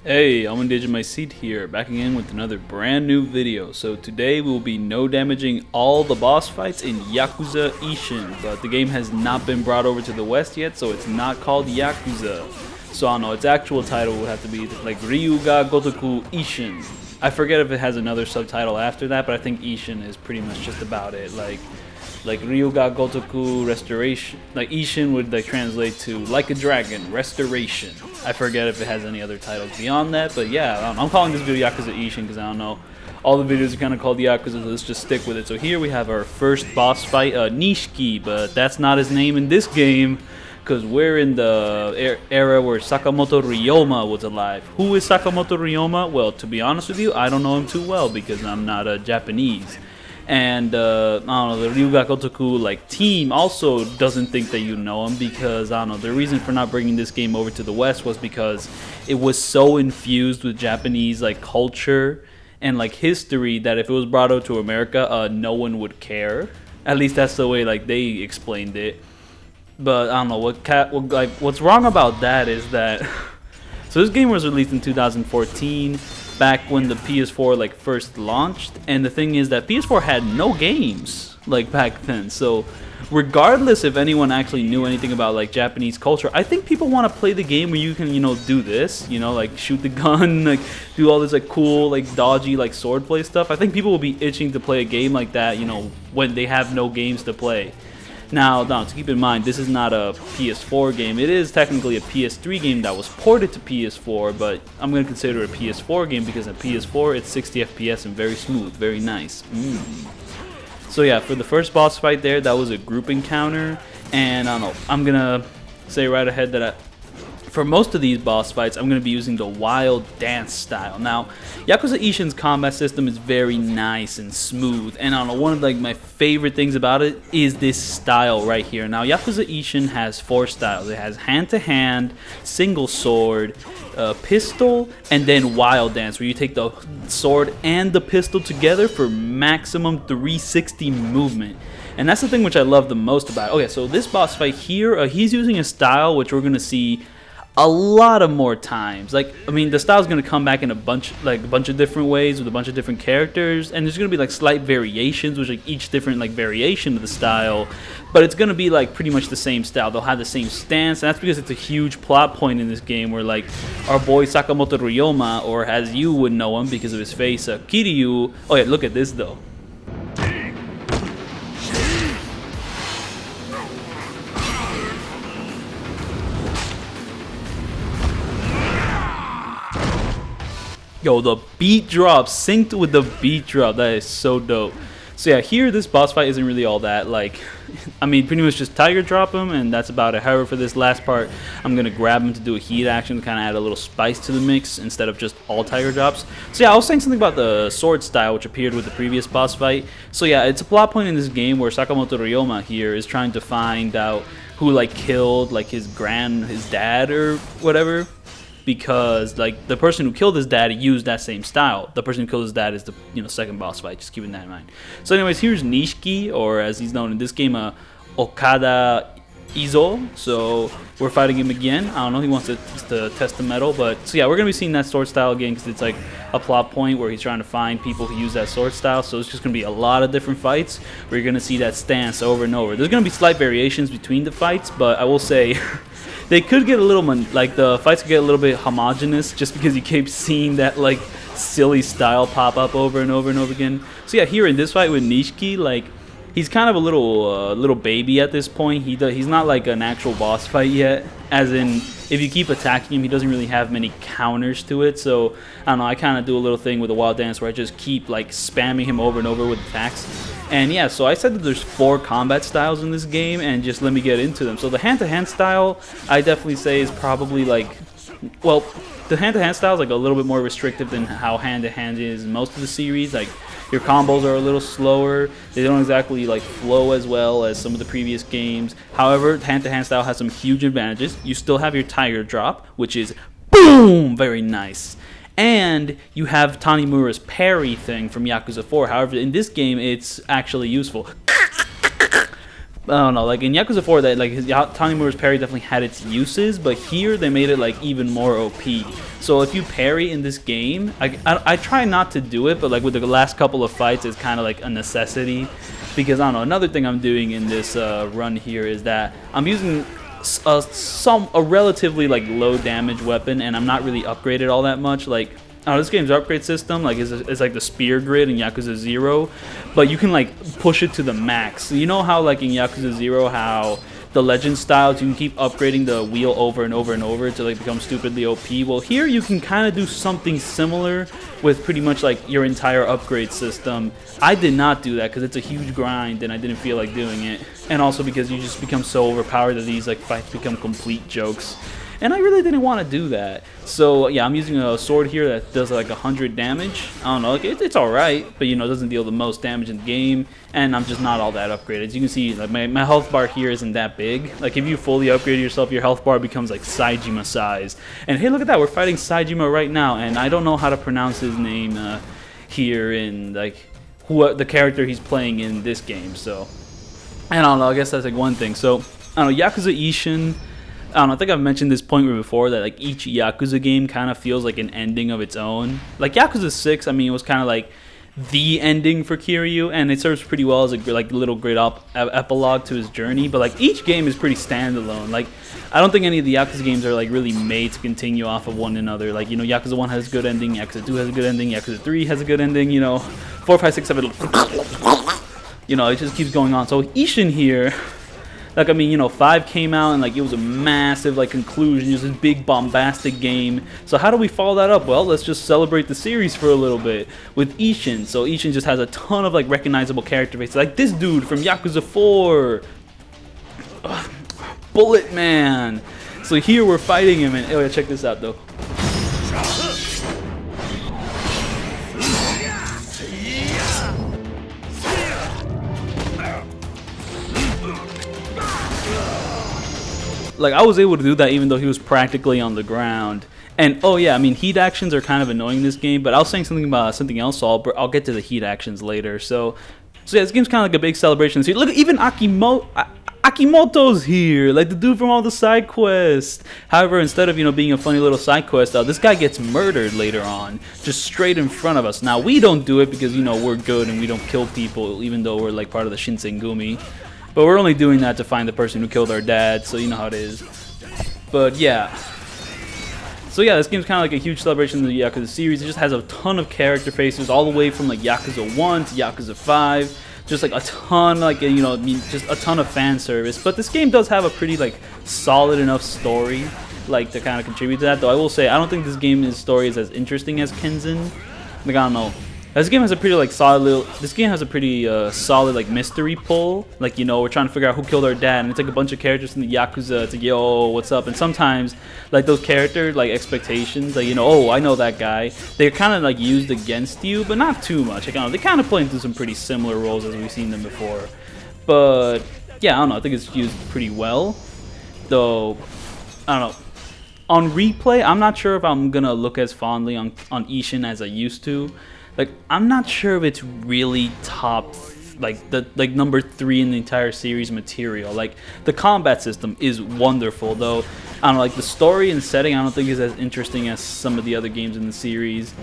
Hey, imontheedge my seat here, back again with another brand new video. So today we will be no damaging all the boss fights in Yakuza Ishin, but the game has not been brought over to the West yet, so it's not called Yakuza. So I don't know, its actual title would have to be like Ryuga Gotoku Ishin. I forget if it has another subtitle after that, but I think Ishin is pretty much just about it. Like Ryuga Gotoku Restoration, like Ishin would like translate to like a dragon, restoration. I forget if it has any other titles beyond that, but yeah, I'm calling this video Yakuza Ishin because I don't know. All the videos are kind of called Yakuza, so let's just stick with it. So here we have our first boss fight, Nishiki, but that's not his name in this game because we're in the era where Sakamoto Ryoma was alive. Who is Sakamoto Ryoma? Well, to be honest with you, I don't know him too well because I'm not Japanese. And I don't know, the Ryuga Gotoku like team also doesn't think that you know him because I don't know, the reason for not bringing this game over to the West was because it was so infused with Japanese like culture and like history that if it was brought over to America, no one would care. At least that's the way like they explained it. But I don't know what's wrong about that is that so this game was released in 2014. Back when the PS4 like first launched, and the thing is that PS4 had no games like back then. So regardless if anyone actually knew anything about like Japanese culture, I think people want to play the game where you can, you know, do this, you know, like shoot the gun, like do all this like cool like dodgy like swordplay stuff. I think people will be itching to play a game like that, you know, when they have no games to play. Now, to keep in mind, this is not a PS4 game. It is technically a PS3 game that was ported to PS4, but I'm going to consider it a PS4 game because on PS4 it's 60 FPS and very smooth, very nice. So yeah, for the first boss fight there, that was a group encounter, and I don't know, I'm going to say right ahead that for most of these boss fights, I'm going to be using the wild dance style. Now, Yakuza Ishin's combat system is very nice and smooth, and I don't know, one of like my favorite things about it is this style right here. Now, Yakuza Ishin has 4 styles. It has hand-to-hand, single sword, pistol, and then wild dance, where you take the sword and the pistol together for maximum 360 movement. And that's the thing which I love the most about it. Okay, so this boss fight here, he's using a style which we're going to see a lot of more times. Like, I mean, the style's gonna come back in a bunch of different ways with a bunch of different characters, and there's gonna be like slight variations, which like each different like variation of the style, but it's gonna be like pretty much the same style. They'll have the same stance, and that's because it's a huge plot point in this game where like our boy Sakamoto Ryoma, or as you would know him because of his face, Kiryu. Oh yeah, look at this though. Yo, the beat drop, synced with the beat drop, that is so dope. So yeah, here this boss fight isn't really all that, like, I mean, pretty much just tiger drop him, and that's about it. However, for this last part, I'm going to grab him to do a heat action to kind of add a little spice to the mix instead of just all tiger drops. So yeah, I was saying something about the sword style, which appeared with the previous boss fight. So yeah, it's a plot point in this game where Sakamoto Ryoma here is trying to find out who like killed like his dad or whatever. Because like the person who killed his dad used that same style. The person who killed his dad is the second boss fight. Just keeping that in mind. So, anyways, here's Nishiki, or as he's known in this game, Okada Izo. So we're fighting him again. I don't know. He wants to test the metal, but so yeah, we're gonna be seeing that sword style again because it's like a plot point where he's trying to find people who use that sword style. So it's just gonna be a lot of different fights where you're gonna see that stance over and over. There's gonna be slight variations between the fights, but I will say. They could get a little, like the fights could get a little bit homogenous just because you keep seeing that like silly style pop up over and over and over again. So yeah, here in this fight with Nishiki, like he's kind of a little baby at this point. He's not like an actual boss fight yet. As in, if you keep attacking him, he doesn't really have many counters to it. So I don't know. I kind of do a little thing with the wild dance where I just keep like spamming him over and over with attacks. And yeah, so I said that there's 4 combat styles in this game, and just let me get into them. So the hand-to-hand style, I definitely say is probably like, well, the hand-to-hand style is like a little bit more restrictive than how hand-to-hand is in most of the series. Like your combos are a little slower. They don't exactly like flow as well as some of the previous games. However, hand-to-hand style has some huge advantages. You still have your tiger drop, which is boom, very nice. And you have Tanimura's parry thing from Yakuza 4. However, in this game, it's actually useful. I don't know, like in Yakuza 4, that like his Tanimura's parry definitely had its uses, but here they made it like even more OP. So if you parry in this game, I try not to do it, but like with the last couple of fights, it's kind of like a necessity, because I don't know. Another thing I'm doing in this run here is that I'm using a relatively like low damage weapon, and I'm not really upgraded all that much. Like, this game's upgrade system like is like the spear grid in Yakuza 0, but you can like push it to the max. So you know how like in Yakuza 0 how the legend styles you can keep upgrading the wheel over and over and over to like become stupidly OP? Well, here you can kind of do something similar with pretty much like your entire upgrade system. I did not do that because it's a huge grind and I didn't feel like doing it, and also because you just become so overpowered that these like fights become complete jokes. And I really didn't want to do that. So yeah, I'm using a sword here that does like 100 damage. I don't know, like, it's alright, but you know, it doesn't deal the most damage in the game. And I'm just not all that upgraded. As you can see, like my health bar here isn't that big. Like if you fully upgrade yourself, your health bar becomes like Saejima size. And hey, look at that, we're fighting Saejima right now. And I don't know how to pronounce his name here in like the character he's playing in this game. So I don't know, I guess that's like one thing. So I don't know, Yakuza Ishin, I don't know, I think I've mentioned this point before that like each Yakuza game kind of feels like an ending of its own. Like Yakuza 6, I mean, it was kind of like the ending for Kiryu, and it serves pretty well as a like little great epilogue to his journey. But like each game is pretty standalone. Like I don't think any of the Yakuza games are like really made to continue off of one another. Like, you know, Yakuza 1 has a good ending, Yakuza 2 has a good ending, Yakuza 3 has a good ending, you know, 4, 5, 6, 7, you know, it just keeps going on. So Ishin here, like, I mean, you know, 5 came out and like it was a massive like conclusion, just this big bombastic game. So how do we follow that up? Well, let's just celebrate the series for a little bit with Ishin. So Ishin just has a ton of like recognizable character faces, like this dude from Yakuza 4, Bullet Man. So here we're fighting him, and oh yeah, check this out though. Like, I was able to do that even though he was practically on the ground. And, oh yeah, I mean, heat actions are kind of annoying in this game, but I was saying something about something else, so I'll get to the heat actions later. So yeah, this game's kind of like a big celebration. So look, even Akimoto's here, like the dude from all the side quests. However, instead of, you know, being a funny little side quest, this guy gets murdered later on, just straight in front of us. Now, we don't do it because, you know, we're good and we don't kill people, even though we're like part of the Shinsengumi. But we're only doing that to find the person who killed our dad, so you know how it is. But yeah. So yeah, this game's kind of like a huge celebration of the Yakuza series. It just has a ton of character faces, all the way from like Yakuza 1 to Yakuza 5. Just like a ton, like, you know, just a ton of fan service. But this game does have a pretty like solid enough story, like, to kind of contribute to that. Though I will say, I don't think this game's story is as interesting as Kenzen. Like, I don't know. This game has a pretty like solid solid like mystery pull. Like, you know, we're trying to figure out who killed our dad, and it's like a bunch of characters in the Yakuza. It's like, yo, what's up? And sometimes like those character like expectations, like, you know, oh, I know that guy. They're kind of like used against you, but not too much. Like, I don't know, they kind of play into some pretty similar roles as we've seen them before. But yeah, I don't know. I think it's used pretty well. Though, I don't know. On replay, I'm not sure if I'm gonna look as fondly on Ishin as I used to. Like, I'm not sure if it's really top, like number 3 in the entire series material. Like, the combat system is wonderful, though. I don't know, like the story and setting, I don't think is as interesting as some of the other games in the series.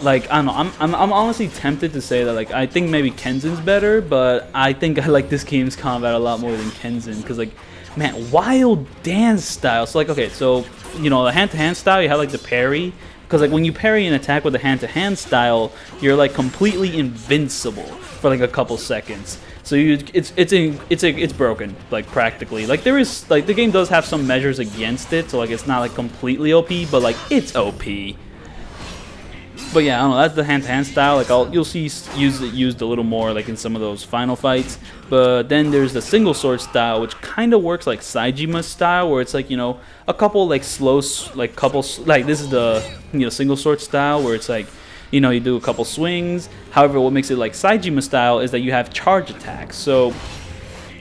Like, I don't know, I'm honestly tempted to say that, like, I think maybe Kenzen's better, but I think I like this game's combat a lot more than Kenzen, because, like, man, wild dance style. So, like, okay, so, you know, the hand-to-hand style, you have like the parry. Because like when you parry an attack with a hand-to-hand style, you're like completely invincible for like a couple seconds. So it's broken, like, practically. Like, there is like, the game does have some measures against it, so like it's not like completely OP, but like it's OP. But yeah, I don't know, that's the hand-to-hand style. Like, you'll see used a little more like in some of those final fights. But then there's the single sword style, which kind of works like Saejima's style, where it's like, you know, a couple like like this is the, you know, single sword style, where it's like, you know, you do a couple swings. However, what makes it like Saejima style is that you have charge attacks. So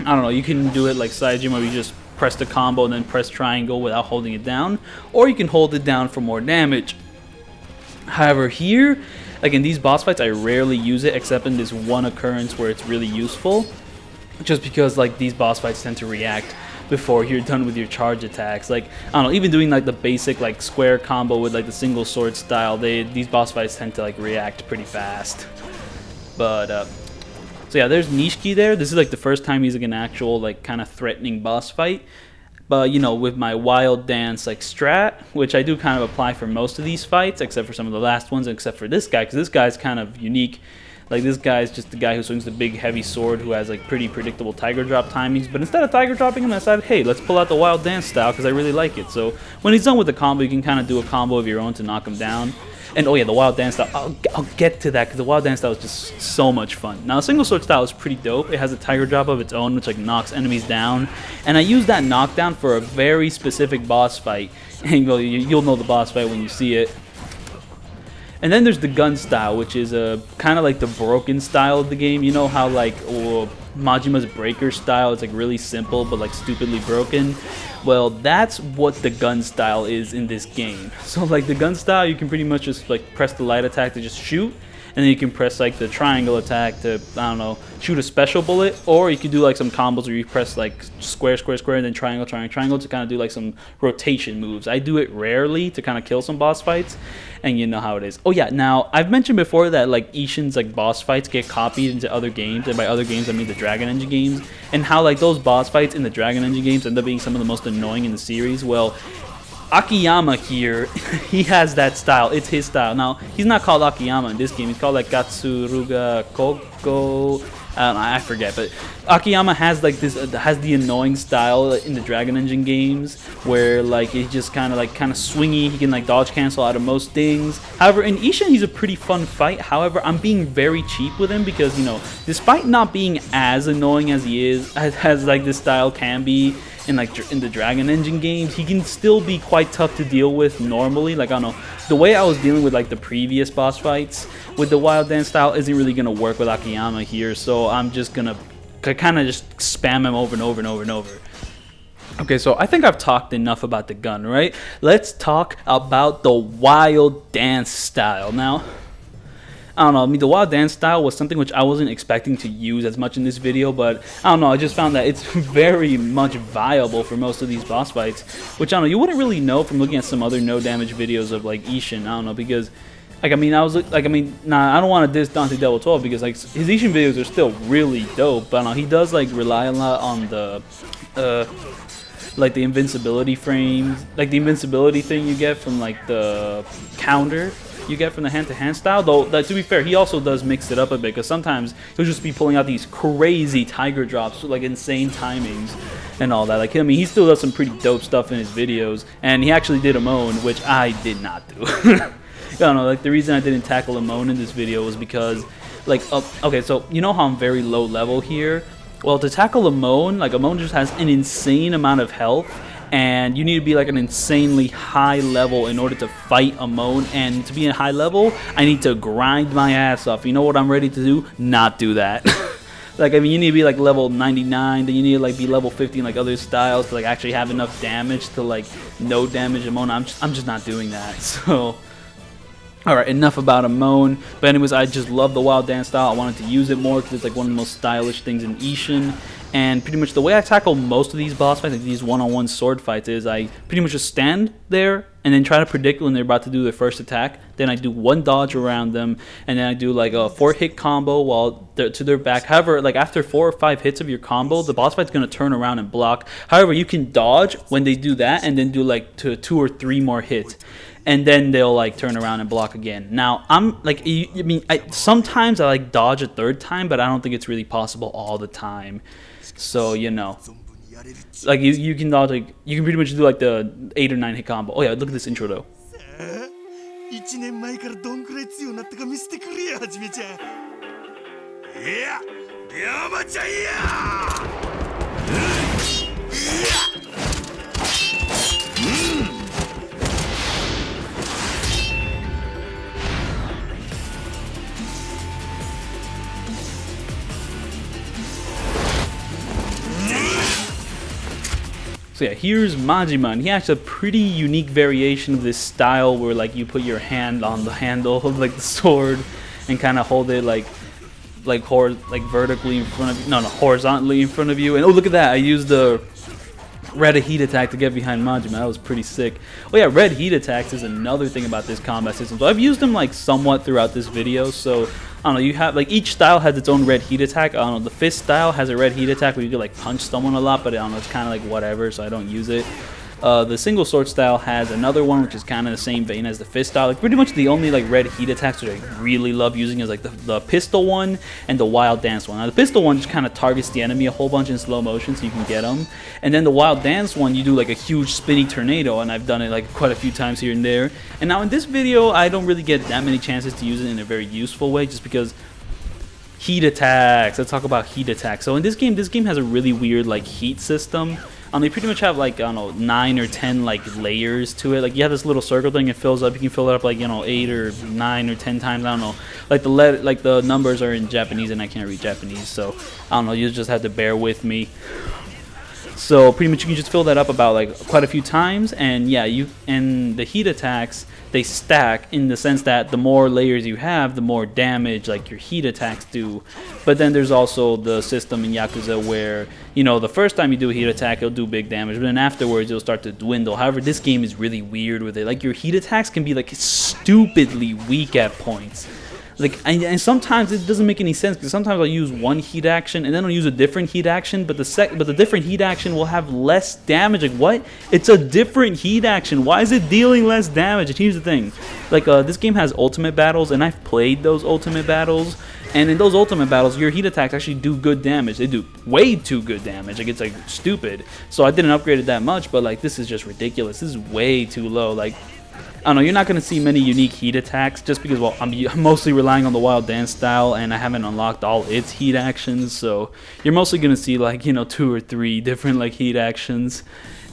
I don't know, you can do it like Saejima, where you just press the combo and then press triangle without holding it down, or you can hold it down for more damage. However, here, like in these boss fights, I rarely use it except in this one occurrence where it's really useful. just because like these boss fights tend to react before you're done with your charge attacks. Like, I don't know, even doing like the basic like square combo with like the single sword style, these boss fights tend to like react pretty fast. But so yeah, there's Nishiki there. This is like the first time he's like an actual like kind of threatening boss fight. But you know, with my wild dance like strat, which I do kind of apply for most of these fights, except for some of the last ones, except for this guy, because this guy's kind of unique. Like, this guy's just the guy who swings the big heavy sword, who has like pretty predictable tiger drop timings. But instead of tiger dropping him, I decided, hey, let's pull out the wild dance style because I really like it. So when he's done with the combo, you can kind of do a combo of your own to knock him down. And oh yeah, the wild dance style, I'll get to that because the wild dance style is just so much fun. Now, the single sword style is pretty dope. It has a tiger drop of its own, which like knocks enemies down. And I use that knockdown for a very specific boss fight. And you'll know the boss fight when you see it. And then there's the gun style, which is kind of like the broken style of the game. You know how like Majima's breaker style is like really simple but like stupidly broken? Well, that's what the gun style is in this game. So like the gun style, you can pretty much just like press the light attack to just shoot, and then you can press like the triangle attack to, I don't know, shoot a special bullet, or you can do like some combos where you press like square, square, square, and then triangle, triangle, triangle to kind of do like some rotation moves. I do it rarely to kind of kill some boss fights, and you know how it is. Oh yeah, now I've mentioned before that like Ishin's like boss fights get copied into other games, and by other games I mean the Dragon Engine games, and how like those boss fights in the Dragon Engine games end up being some of the most annoying in the series. Well, Akiyama here, he has that style. It's his style. Now, he's not called Akiyama in this game. He's called like Katsura Kogoro. I don't know, I forget. But Akiyama has like this, has the annoying style in the Dragon Engine games where like he's just kind of swingy. He can like dodge cancel out of most things. However, in Ishin, he's a pretty fun fight. However, I'm being very cheap with him because, you know, despite not being as annoying as he is, as like this style can be in the Dragon Engine games, he can still be quite tough to deal with normally. Like, I don't know, the way I was dealing with like the previous boss fights with the wild dance style isn't really gonna work with Akiyama here, so I'm just gonna kind of just spam him over and over and over and over. Okay, so I think I've talked enough about the gun, right? Let's talk about the wild dance style. Now, I don't know, I mean, the wild dance style was something which I wasn't expecting to use as much in this video, but I don't know, I just found that it's very much viable for most of these boss fights, which, I don't know, you wouldn't really know from looking at some other no damage videos of like Ishin. I don't know, because like, I mean, I don't want to diss Dante Devil 12 because like his Ishin videos are still really dope, but I don't know, he does like rely a lot on the like the invincibility frames, like the invincibility thing you get from like the counter you get from the hand-to-hand style, though to be fair, he also does mix it up a bit, because sometimes he'll just be pulling out these crazy tiger drops with like insane timings and all that. Like, I mean, he still does some pretty dope stuff in his videos, and he actually did Amon, which I did not do. I don't know, like the reason I didn't tackle Amon in this video was because, like, okay, so you know how I'm very low level here? Well, to tackle Amon, like Amon just has an insane amount of health, and you need to be like an insanely high level in order to fight Amon. And to be a high level, I need to grind my ass off. You know what I'm ready to do? Not do that. Like, I mean, you need to be like level 99, then you need to like be level 50 in like other styles to like actually have enough damage to like no damage Amon. I'm just not doing that. So, alright, enough about Amon. But anyways, I just love the wild dance style. I wanted to use it more because it's like one of the most stylish things in Ishin. And pretty much the way I tackle most of these boss fights, like these one-on-one sword fights, is I pretty much just stand there and then try to predict when they're about to do their first attack. Then I do one dodge around them, and then I do like a 4-hit combo while they're to their back. However, like after 4 or 5 hits of your combo, the boss fight's gonna turn around and block. However, you can dodge when they do that, and then do like 2 or 3 more hits, and then they'll like turn around and block again. Now, I'm like, sometimes I like dodge a 3rd time, but I don't think it's really possible all the time. So, you know, like you can dodge, like you can pretty much do like the 8 or 9 hit combo. Oh yeah, look at this intro though. So yeah, here's Majima, and he has a pretty unique variation of this style where like you put your hand on the handle of like the sword and kind of hold it like like vertically in front of you. No, horizontally in front of you. And oh, look at that! I used the red heat attack to get behind Majima. That was pretty sick. Oh yeah, red heat attacks is another thing about this combat system. So I've used them like somewhat throughout this video. So I don't know, you have like each style has its own red heat attack. I don't know, the fist style has a red heat attack where you can like punch someone a lot, but I don't know, it's kind of like whatever, so I don't use it. The single sword style has another one which is kind of the same vein as the fist style. Like pretty much the only like red heat attacks which I really love using is like the pistol one and the wild dance one. Now the pistol one just kind of targets the enemy a whole bunch in slow motion so you can get them, and then the wild dance one you do like a huge spinny tornado, and I've done it like quite a few times here and there. And now in this video I don't really get that many chances to use it in a very useful way just because heat attacks. Let's talk about heat attacks. So in this game has a really weird like heat system. They pretty much have like, I don't know, 9 or 10 like layers to it. Like you have this little circle thing, it fills up. You can fill it up like, you know, 8 or 9 or 10 times. I don't know. Like the numbers are in Japanese and I can't read Japanese, so I don't know. You just have to bear with me. So pretty much you can just fill that up about like quite a few times, and yeah, and the heat attacks, they stack in the sense that the more layers you have, the more damage like your heat attacks do. But then there's also the system in Yakuza where, you know, the first time you do a heat attack, it'll do big damage, but then afterwards it'll start to dwindle. However, this game is really weird with it. Like your heat attacks can be like stupidly weak at points. Like, and sometimes it doesn't make any sense because sometimes I'll use one heat action and then I'll use a different heat action, but the different heat action will have less damage. Like, what? It's a different heat action. Why is it dealing less damage? And here's the thing, like this game has ultimate battles, and I've played those ultimate battles, and in those ultimate battles, your heat attacks actually do good damage. They do way too good damage. Like, it's like stupid. So I didn't upgrade it that much, but like this is just ridiculous. This is way too low. Like, I don't know, you're not going to see many unique heat attacks just because, well, I'm mostly relying on the wild dance style and I haven't unlocked all its heat actions, so you're mostly going to see like, you know, 2 or 3 different like heat actions.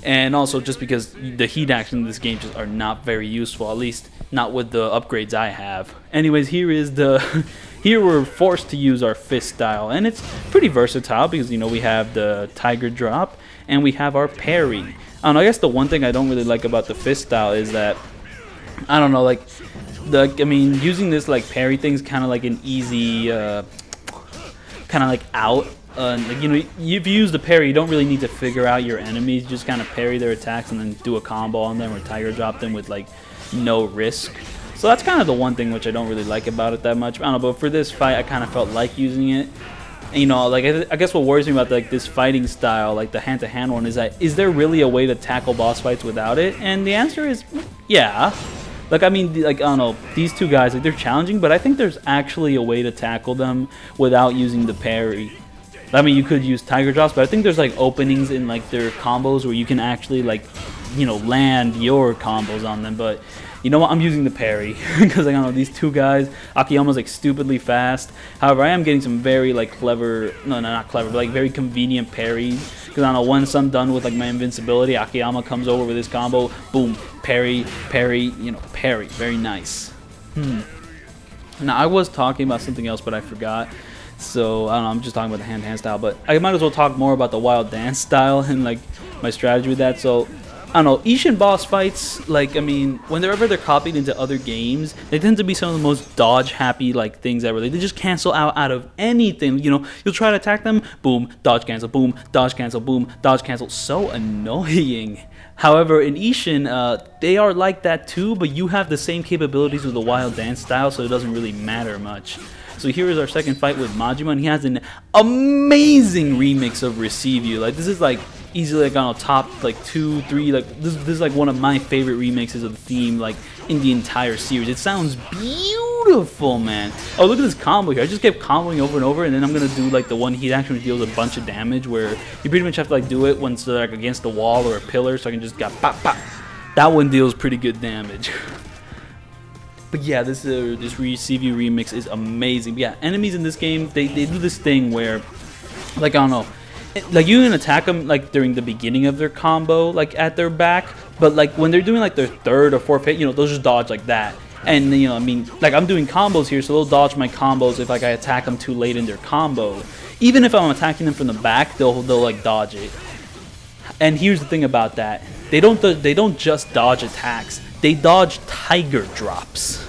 And also just because the heat actions in this game just are not very useful, at least not with the upgrades I have. Anyways, here we're forced to use our fist style, and it's pretty versatile because, you know, we have the tiger drop and we have our parry. I don't know, I guess the one thing I don't really like about the fist style is that, I don't know, like, I mean, using this like parry thing's kind of like an easy, kind of like out. Like, you know, if you use the parry, you don't really need to figure out your enemies. You just kind of parry their attacks and then do a combo on them or tiger drop them with like no risk. So that's kind of the one thing which I don't really like about it that much. I don't know, but for this fight, I kind of felt like using it. And, you know, like, I guess what worries me about like this fighting style, like the hand-to-hand one, is that is there really a way to tackle boss fights without it? And the answer is yeah. Like, I mean, like, I don't know, these two guys, like, they're challenging, but I think there's actually a way to tackle them without using the parry. I mean, you could use tiger drops, but I think there's like openings in like their combos where you can actually like, you know, land your combos on them. But you know what, I'm using the parry because, like, I don't know, these two guys, Akiyama's like stupidly fast. However, I am getting some very like clever, no, not clever, but like very convenient parries. Because I don't know, once I'm done with like my invincibility, Akiyama comes over with his combo, boom, parry, you know, parry, very nice. Now, I was talking about something else, but I forgot. So, I don't know, I'm just talking about the hand-to-hand style, but I might as well talk more about the wild dance style and like my strategy with that. So, I don't know, Ishin boss fights, like, I mean, whenever they're copied into other games, they tend to be some of the most dodge-happy, like, things ever. Like, they just cancel out of anything, you know? You'll try to attack them, boom, dodge cancel, boom, dodge cancel, boom, dodge cancel. So annoying. However, in Ishin, they are like that too, but you have the same capabilities with the wild dance style, so it doesn't really matter much. So here is our second fight with Majima, and he has an amazing remix of Receive You. Like, this is like easily like on a top like 2, 3, like this is like one of my favorite remixes of the theme like in the entire series. It sounds beautiful, man. Oh, look at this combo here. I just kept comboing over and over, and then I'm gonna do like the one heat action which deals a bunch of damage where you pretty much have to like do it once they're like against the wall or a pillar, so I can just got pop pop. That one deals pretty good damage. But yeah, this Receive You remix is amazing. But yeah, enemies in this game, they do this thing where, like, I don't know, like you can attack them like during the beginning of their combo, like at their back, but like when they're doing like their third or fourth hit, you know, they'll just dodge like that. And, you know, I mean, like I'm doing combos here, so they'll dodge my combos if like I attack them too late in their combo. Even if I'm attacking them from the back, they'll like dodge it. And here's the thing about that: they don't just dodge attacks; they dodge tiger drops.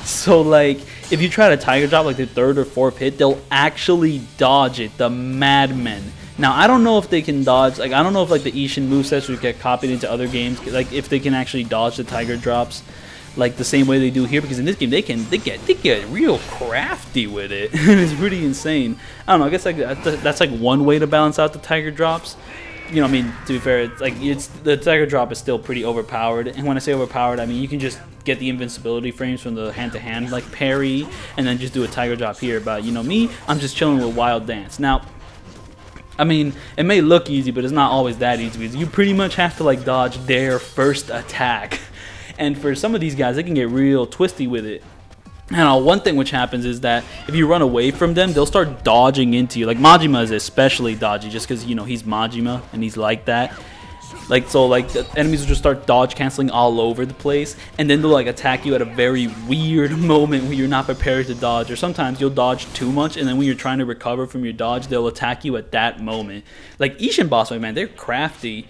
So like if you try to tiger drop like the third or fourth hit, they'll actually dodge it, the madmen. Now I don't know if they can dodge, like I don't know if like the Ishin movesets would get copied into other games, like if they can actually dodge the tiger drops like the same way they do here, because in this game they get real crafty with it. It's pretty insane. I don't know, I guess like that's like one way to balance out the tiger drops. You know, I mean, to be fair, it's like the tiger drop is still pretty overpowered, and when I say overpowered, I mean you can just get the invincibility frames from the hand-to-hand like parry, and then just do a tiger drop here. But you know me, I'm just chilling with Wild Dance. Now, I mean, it may look easy, but it's not always that easy, because you pretty much have to like dodge their first attack, and for some of these guys, they can get real twisty with it. And one thing which happens is that if you run away from them, they'll start dodging into you. Like Majima is especially dodgy, just because you know he's Majima and he's like that. Like so, like the enemies will just start dodge canceling all over the place, and then they'll like attack you at a very weird moment where you're not prepared to dodge. Or sometimes you'll dodge too much, and then when you're trying to recover from your dodge, they'll attack you at that moment. Like Ishin boss fight, man, they're crafty.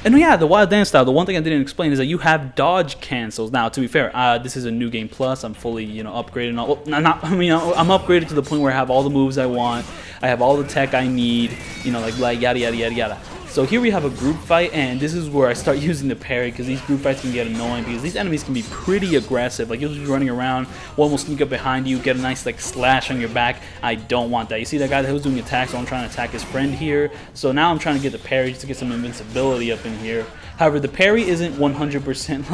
And yeah, the Wild Dance style, the one thing I didn't explain is that you have dodge cancels. Now, to be fair, this is a new game plus. I'm fully, you know, upgraded. Well, I'm upgraded to the point where I have all the moves I want. I have all the tech I need, you know, like yada, yada, yada, yada. So here we have a group fight, and this is where I start using the parry, because these group fights can get annoying, because these enemies can be pretty aggressive. Like, you'll just be running around, one will sneak up behind you, get a nice, like, slash on your back. I don't want that. You see that guy that was doing attacks, so I'm trying to attack his friend here. So now I'm trying to get the parry just to get some invincibility up in here. However, the parry isn't 100%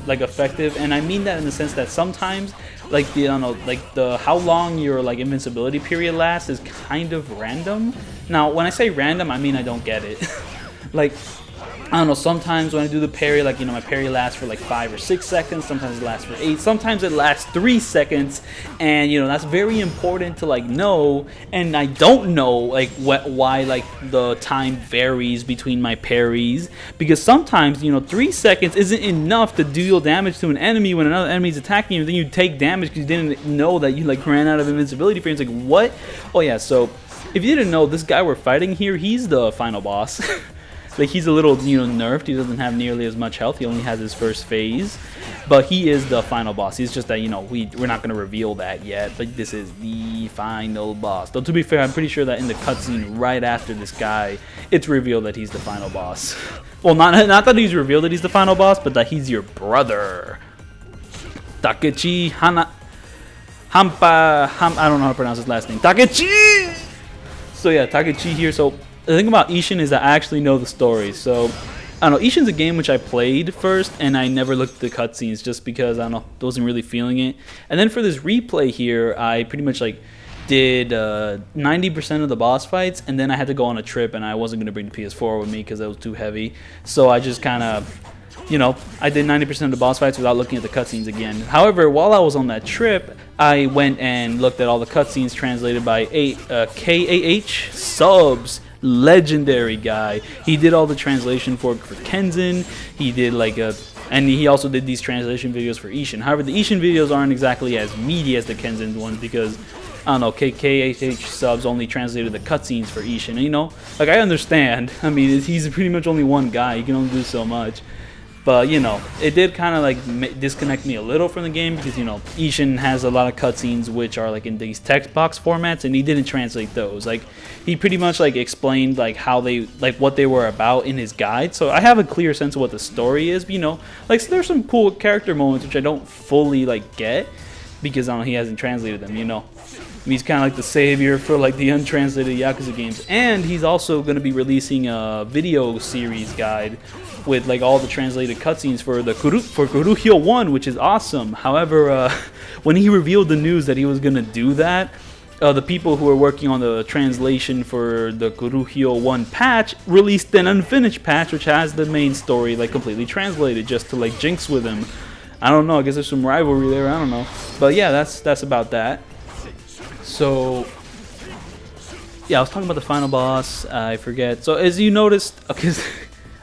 like effective, and I mean that in the sense that sometimes, like the, I don't know, like the how long your like invincibility period lasts is kind of random. Now, when I say random, I mean I don't get it. Like, I don't know, sometimes when I do the parry, like, you know, my parry lasts for like 5 or 6 seconds, sometimes it lasts for 8, sometimes it lasts 3 seconds, and, you know, that's very important to, like, know, and I don't know, like, why, like, the time varies between my parries, because sometimes, you know, 3 seconds isn't enough to deal damage to an enemy when another enemy's attacking you, and then you take damage because you didn't know that you, like, ran out of invincibility frames. Like, what? Oh, yeah, so, if you didn't know, this guy we're fighting here, he's the final boss. Like, he's a little, you know, nerfed. He doesn't have nearly as much health. He only has his first phase. But he is the final boss. He's just that, you know, we're not going to reveal that yet. But this is the final boss. Though, to be fair, I'm pretty sure that in the cutscene right after this guy, it's revealed that he's the final boss. Well, not that he's revealed that he's the final boss, but that he's your brother. Takechi I don't know how to pronounce his last name. Takechi! So, yeah, Takechi here. So, the thing about Ishin is that I actually know the story. So, I don't know, Ishin's a game which I played first, and I never looked at the cutscenes just because, I don't know, I wasn't really feeling it. And then for this replay here, I pretty much, like, did 90% of the boss fights, and then I had to go on a trip, and I wasn't going to bring the PS4 with me because it was too heavy. So I just kind of, you know, I did 90% of the boss fights without looking at the cutscenes again. However, while I was on that trip, I went and looked at all the cutscenes translated by KAH Subs. Legendary guy. He did all the translation for Kenzin. He did and he also did these translation videos for Ishin. However, the Ishin videos aren't exactly as meaty as the Kenzin ones, because I don't know, KAH Subs only translated the cutscenes for Ishin. And, you know, like, I understand. I mean, he's pretty much only one guy. He can only do so much. But, you know, it did kind of, like, disconnect me a little from the game, because, you know, Ishin has a lot of cutscenes which are, like, in these text box formats, and he didn't translate those. Like, he pretty much, like, explained, like, how they, like, what they were about in his guide. So I have a clear sense of what the story is, but, you know, like, so there's some cool character moments which I don't fully, like, get, because, I don't know, he hasn't translated them, you know. He's kind of like the savior for, like, the untranslated Yakuza games. And he's also going to be releasing a video series guide with, like, all the translated cutscenes for Kuruhyo 1, which is awesome. However, when he revealed the news that he was going to do that, the people who are working on the translation for the Kuruhyo 1 patch released an unfinished patch which has the main story, like, completely translated, just to, like, jinx with him. I don't know, I guess there's some rivalry there, I don't know. But yeah, that's about that. So, yeah, I was talking about the final boss, I forget. So, as you noticed, okay,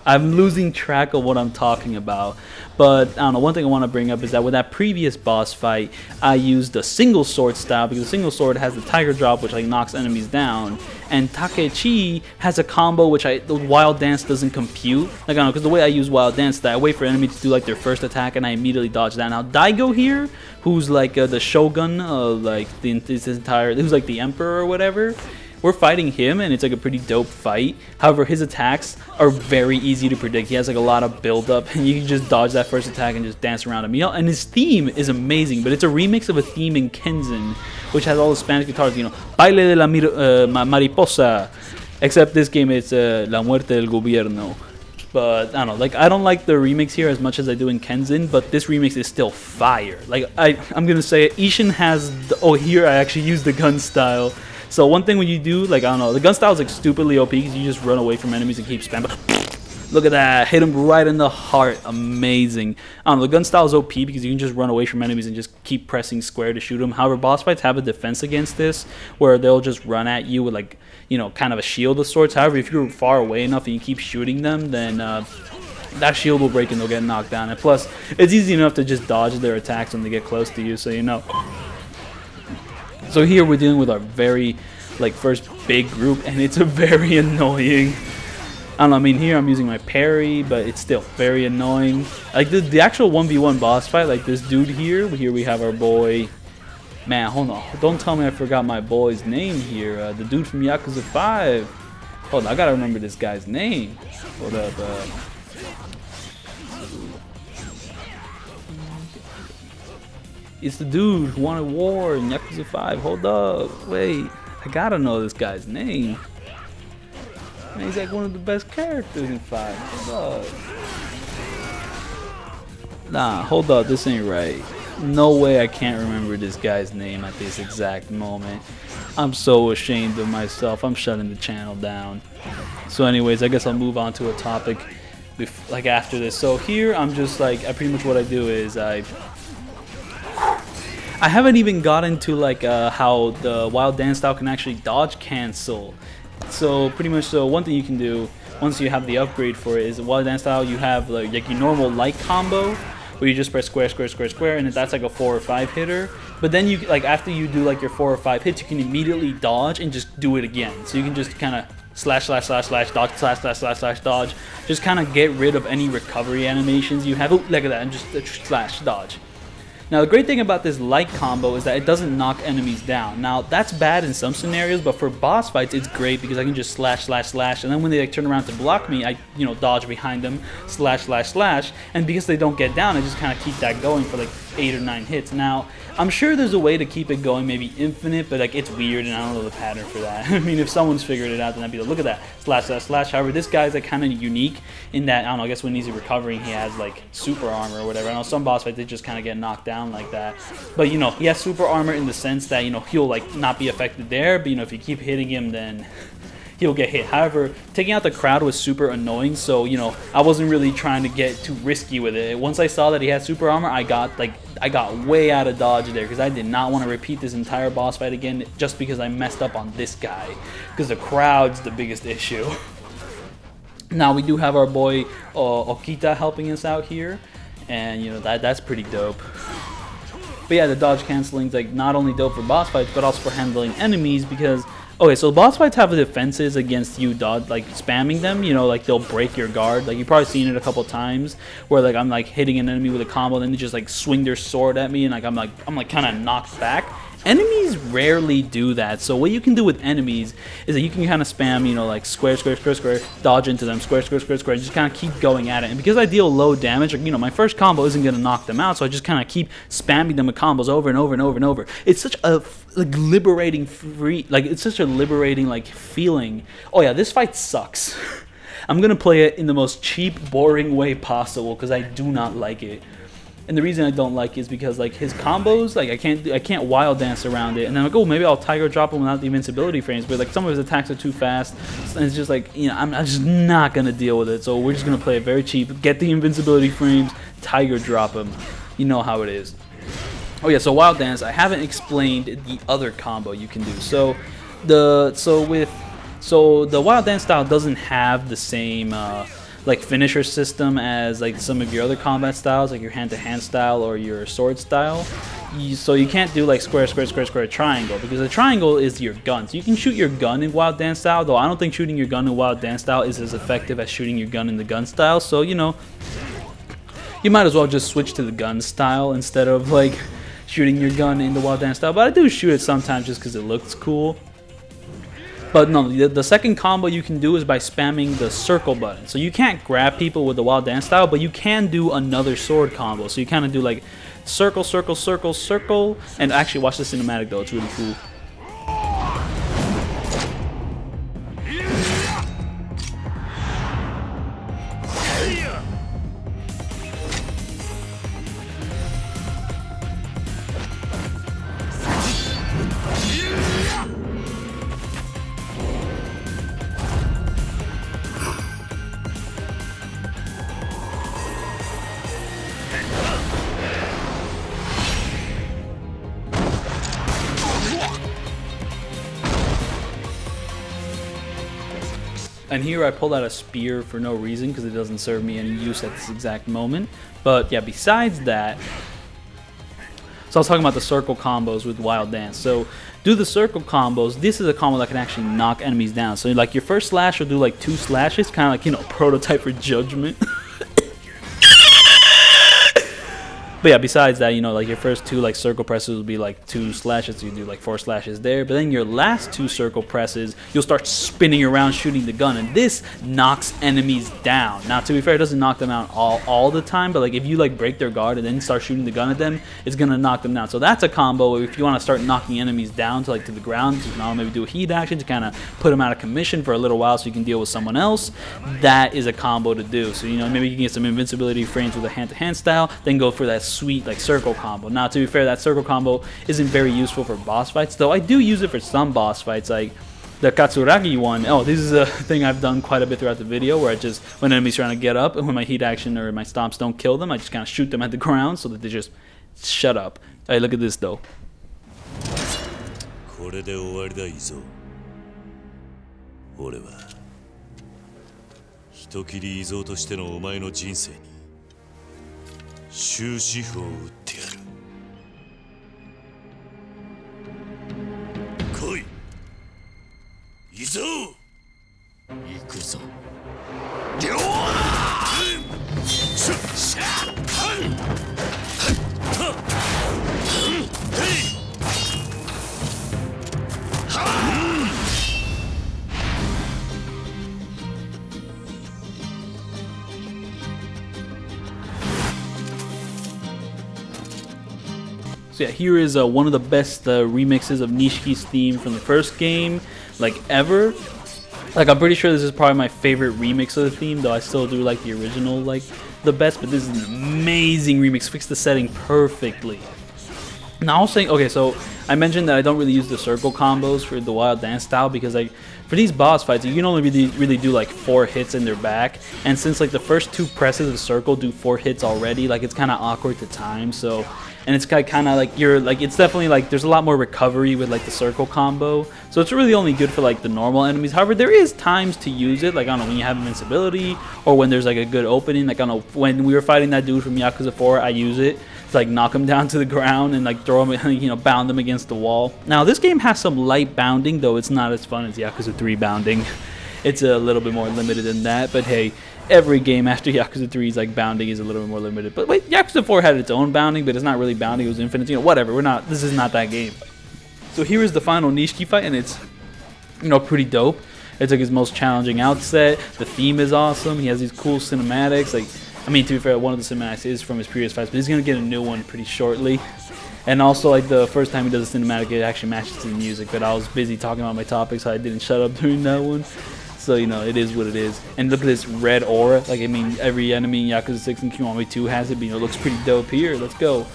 I'm losing track of what I'm talking about. But I don't know, one thing I want to bring up is that with that previous boss fight, I used the single sword style because the single sword has the tiger drop, which like knocks enemies down, and Takechi has a combo which the wild dance doesn't compute. Like, I don't know, because the way I use wild dance, that I wait for enemy to do like their first attack and I immediately dodge that. Now Daigo here, who's like the shogun, like who's like the emperor or whatever, we're fighting him and it's like a pretty dope fight. However, his attacks are very easy to predict. He has like a lot of build up and you can just dodge that first attack and just dance around him. You know, and his theme is amazing, but it's a remix of a theme in Kenzin, which has all the Spanish guitars, you know, Baile de la Mariposa. Except this game it's La Muerte del Gobierno. But I don't know, like I don't like the remix here as much as I do in Kenzin, but this remix is still fire. Like I'm gonna say it, Ishin has here I actually use the gun style. So one thing when you do, like, I don't know, the gun style is like stupidly OP because you just run away from enemies and keep spamming. Look at that, hit him right in the heart, amazing. I don't know, the gun style is OP because you can just run away from enemies and just keep pressing square to shoot them. However, boss fights have a defense against this where they'll just run at you with like, you know, kind of a shield of sorts. However, if you're far away enough and you keep shooting them, then that shield will break and they'll get knocked down. And plus, it's easy enough to just dodge their attacks when they get close to you, so you know. So here we're dealing with our very, like, first big group, and it's a very annoying. I don't know, I mean, here I'm using my parry, but it's still very annoying. Like, the actual 1v1 boss fight, like this dude here we have our boy. Man, hold on. Don't tell me I forgot my boy's name here. The dude from Yakuza 5. Hold on, I gotta remember this guy's name. Hold up. It's the dude who wanted war in Yakuza 5. Hold up. Wait. I gotta know this guy's name. Man, he's like one of the best characters in 5. Hold up. Nah, hold up. This ain't right. No way I can't remember this guy's name at this exact moment. I'm so ashamed of myself. I'm shutting the channel down. So anyways, I guess I'll move on to a topic like after this. So here I'm just like, pretty much what I do is I haven't even gotten to like how the wild dance style can actually dodge cancel. So pretty much, so one thing you can do once you have the upgrade for it is the wild dance style. You have like your normal light combo where you just press square, square, square, square, and that's like a 4 or 5 hitter. But then you like after you do like your 4 or 5 hits, you can immediately dodge and just do it again. So you can just kind of slash, slash, slash, slash, dodge, slash, slash, slash, slash, dodge. Just kind of get rid of any recovery animations you have. Oh, look at that, and just slash, dodge. Now the great thing about this light combo is that it doesn't knock enemies down. Now that's bad in some scenarios, but for boss fights it's great because I can just slash, slash, slash, and then when they like, turn around to block me, I dodge behind them, slash, slash, slash, and because they don't get down, I just kind of keep that going for like 8 or 9 hits. Now I'm sure there's a way to keep it going, maybe infinite, but like it's weird and I don't know the pattern for that. I mean, if someone's figured it out, then I'd be like, look at that, slash, slash, slash. However, this guy's like kind of unique in that, I don't know, I guess when he's recovering, he has like super armor or whatever. I know some boss fights, they just kind of get knocked down like that. But he has super armor in the sense that, he'll like not be affected there, but if you keep hitting him, then he'll get hit. However, taking out the crowd was super annoying, so I wasn't really trying to get too risky with it. Once I saw that he had super armor, I got way out of dodge there because I did not want to repeat this entire boss fight again just because I messed up on this guy, because the crowd's the biggest issue. Now we do have our boy Okita helping us out here, and that's pretty dope. But yeah, the dodge canceling's like not only dope for boss fights but also for handling enemies, because okay, so boss fights have defenses against you like spamming them, like they'll break your guard. Like you've probably seen it a couple times where like I'm like hitting an enemy with a combo, then they just like swing their sword at me and like I'm like kind of knocked back. Enemies rarely do that. So what you can do with enemies is that you can kind of spam, like square, square, square, square, dodge into them, square, square, square, square, and just kind of keep going at it. And because I deal low damage, like, my first combo isn't going to knock them out, so I just kind of keep spamming them with combos over and over and over and over. It's such a liberating it's such a liberating feeling. Oh yeah, this fight sucks. I'm going to play it in the most cheap, boring way possible because I do not like it. And the reason I don't like it is because his combos, I can't wild dance around it. And then I'm like, oh, maybe I'll tiger drop him without the invincibility frames. But some of his attacks are too fast, and it's just I'm just not gonna deal with it. So we're just gonna play it very cheap, get the invincibility frames, tiger drop him. You know how it is. Oh yeah, so wild dance. I haven't explained the other combo you can do. So the wild dance style doesn't have the same like finisher system as like some of your other combat styles, like your hand-to-hand style or your sword style. So you can't do like square, square, square, square, triangle, because a triangle is your gun. So you can shoot your gun in Wild Dance style, though I don't think shooting your gun in Wild Dance style is as effective as shooting your gun in the gun style. So, you know, you might as well just switch to the gun style instead of like shooting your gun in the Wild Dance style. But I do shoot it sometimes just because it looks cool. But no, the second combo you can do is by spamming the circle button. So you can't grab people with the Wild Dance style, but you can do another sword combo. So you kind of do like circle, circle, circle, circle. And actually watch the cinematic though, it's really cool. And here I pulled out a spear for no reason because it doesn't serve me any use at this exact moment. But yeah, besides that, so I was talking about the circle combos with Wild Dance. So do the circle combos. This is a combo that can actually knock enemies down. So like your first slash will do like 2 slashes, kind of like, you know, prototype for Judgment. But yeah, besides that, you know, like your first 2 like circle presses will be like 2 slashes, so you do like 4 slashes there. But then your last 2 circle presses, you'll start spinning around shooting the gun, and this knocks enemies down. Now, to be fair, it doesn't knock them out all the time, but like if you like break their guard and then start shooting the gun at them, it's gonna knock them down. So that's a combo if you want to start knocking enemies down to like to the ground. You can maybe do a heat action to kind of put them out of commission for a little while so you can deal with someone else. That is a combo to do. So, you know, maybe you can get some invincibility frames with a hand-to-hand style, then go for that sweet like circle combo. Now, to be fair, that circle combo isn't very useful for boss fights, though I do use it for some boss fights, like the Katsuragi one. Oh, this is a thing I've done quite a bit throughout the video, where I just, when enemies trying to get up, and when my heat action or my stomps don't kill them, I just kind of shoot them at the ground so that they just shut up. Hey, look at this though. これで終わりだイゾ。俺は人斬りイゾとしてのお前の人生に終止符を打ってやる。来い、イゾ。行くぞ。両だ。シャッ。So yeah, here is one of the best remixes of Nishiki's theme from the first game, like ever. Like I'm pretty sure this is probably my favorite remix of the theme, though I still do like the original like the best. But this is an amazing remix, fixed the setting perfectly. Now I was saying, okay, so I mentioned that I don't really use the circle combos for the Wild Dance style because like for these boss fights you can only really do like 4 hits in their back, and since like the first 2 presses of circle do 4 hits already, like it's kind of awkward to time. So, and it's kind of like you're like, it's definitely like there's a lot more recovery with like the circle combo, so it's really only good for like the normal enemies. However, there is times to use it, like I don't know, when you have invincibility or when there's like a good opening. Like I don't know, when we were fighting that dude from Yakuza 4, I use it to like knock him down to the ground and like throw him, you know, bound them against the wall. Now this game has some light bounding, though it's not as fun as Yakuza 3 bounding. It's a little bit more limited than that, but hey, every game after Yakuza 3's like bounding is a little bit more limited. But wait, Yakuza 4 had its own bounding, but it's not really bounding, it was infinite, you know, whatever. This is not that game. So here is the final Nishiki fight, and it's, you know, pretty dope. It's like his most challenging outset. The theme is awesome. He has these cool cinematics. Like, I mean, to be fair, one of the cinematics is from his previous fights, but he's gonna get a new one pretty shortly. And also, like, the first time he does a cinematic, it actually matches to the music, but I was busy talking about my topic, so I didn't shut up during that one. So, you know, it is what it is. And look at this red aura. Like, I mean, every enemy in Yakuza 6 and Kiwami 2 has it, but, you know, it looks pretty dope here. Let's go.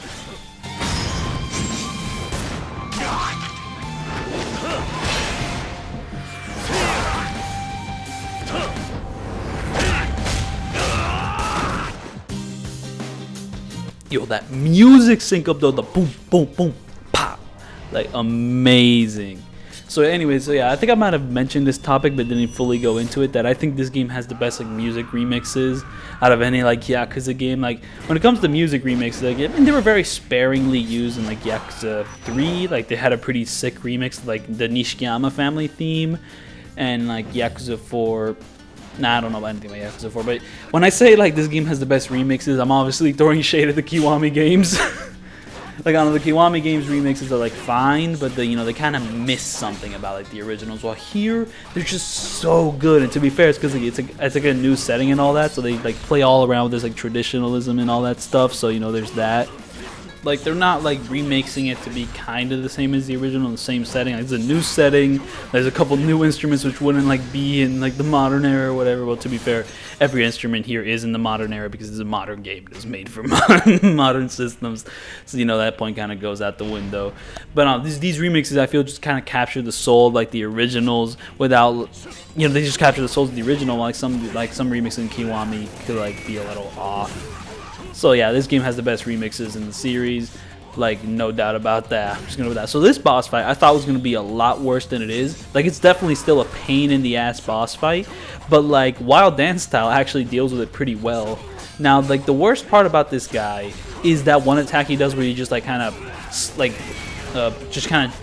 Yo, that music sync up though, the boom, boom, boom, pop. Like, amazing. So anyways, so yeah, I think I might have mentioned this topic but didn't fully go into it, that I think this game has the best like music remixes out of any like Yakuza game. Like when it comes to music remixes, like, I mean, they were very sparingly used in like Yakuza 3. Like they had a pretty sick remix, like the Nishikiyama family theme, and like Yakuza 4. Nah, I don't know about anything about Yakuza 4, but when I say like this game has the best remixes, I'm obviously throwing shade at the Kiwami games. Like, I don't know, the Kiwami games remixes are like fine, but they kind of miss something about like the originals. While here, they're just so good. And to be fair, it's because it's like a new setting and all that, so they like play all around with this like traditionalism and all that stuff. So there's that. Like, they're not like remixing it to be kind of the same as the original, the same setting. Like, it's a new setting. There's a couple new instruments which wouldn't like be in like the modern era or whatever. Well, to be fair, every instrument here is in the modern era because it's a modern game. It's made for modern systems. So that point kind of goes out the window. But these remixes, I feel, just kind of capture the soul of like the originals without, they just capture the souls of the original. Like some remixes in Kiwami could like be a little off. So yeah, this game has the best remixes in the series, like no doubt about that. I'm just gonna go with that. So this boss fight, I thought was gonna be a lot worse than it is. Like, it's definitely still a pain in the ass boss fight, but like Wild Dance Style actually deals with it pretty well. Now, like the worst part about this guy is that one attack he does where he just like kind of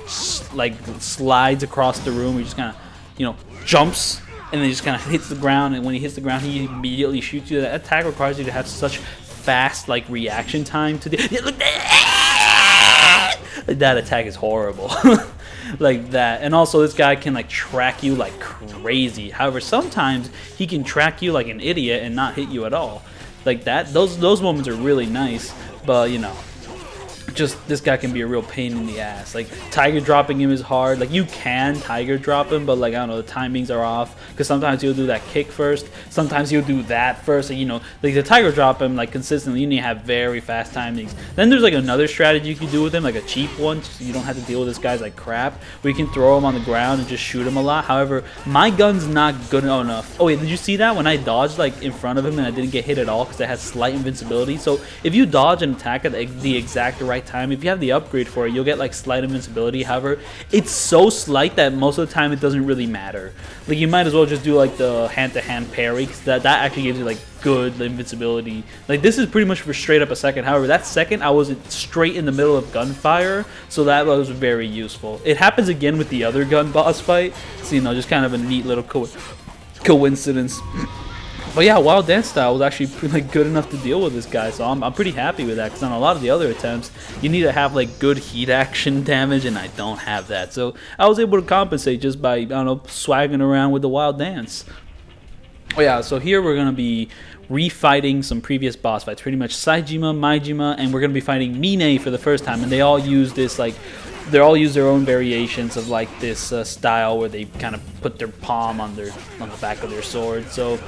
slides across the room. He just kind of jumps and then just kind of hits the ground, and when he hits the ground, he immediately shoots you. That attack requires you to have such fast like reaction time to that attack is horrible. Like that. And also, this guy can like track you like crazy. However, sometimes he can track you like an idiot and not hit you at all. Like that, those moments are really nice, but just this guy can be a real pain in the ass. Like, tiger dropping him is hard. Like, you can tiger drop him, but like, I don't know, the timings are off, because sometimes he'll do that kick first, sometimes he'll do that first. And, like the tiger drop him like consistently, you need to have very fast timings. Then there's like another strategy you can do with him, like a cheap one, so you don't have to deal with this guy's like crap, where you can throw him on the ground and just shoot him a lot. However, my gun's not good enough. Oh wait, did you see that when I dodged like in front of him and I didn't get hit at all because I had slight invincibility? So if you dodge an attack at the exact right time, if you have the upgrade for it, you'll get like slight invincibility. However, it's so slight that most of the time it doesn't really matter. Like, you might as well just do like the hand-to-hand parry, because that actually gives you like good invincibility. Like, this is pretty much for straight up a second. However, that second I was straight in the middle of gunfire, so that was very useful. It happens again with the other gun boss fight, so just kind of a neat little coincidence. But yeah, Wild Dance Style was actually pretty good enough to deal with this guy, so I'm pretty happy with that, because on a lot of the other attempts, you need to have like good heat action damage, and I don't have that. So I was able to compensate just by, I don't know, swagging around with the Wild Dance. Oh yeah, so here we're going to be refighting some previous boss fights, pretty much Saejima, Maijima, and we're going to be fighting Mine for the first time, and they all use this like, they all use their own variations of like this style where they kind of put their palm on the back of their sword. So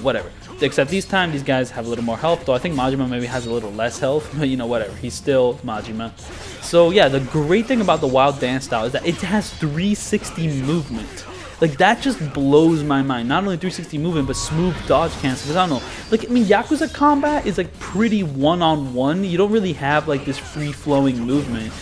whatever. Except these time, these guys have a little more health, though I think Majima maybe has a little less health, but whatever. He's still Majima. So yeah, the great thing about the Wild Dance Style is that it has 360 movement. Like, that just blows my mind. Not only 360 movement, but smooth dodge cancel. Because I don't know, like, I mean, Yakuza combat is like pretty one-on-one. You don't really have like this free-flowing movement.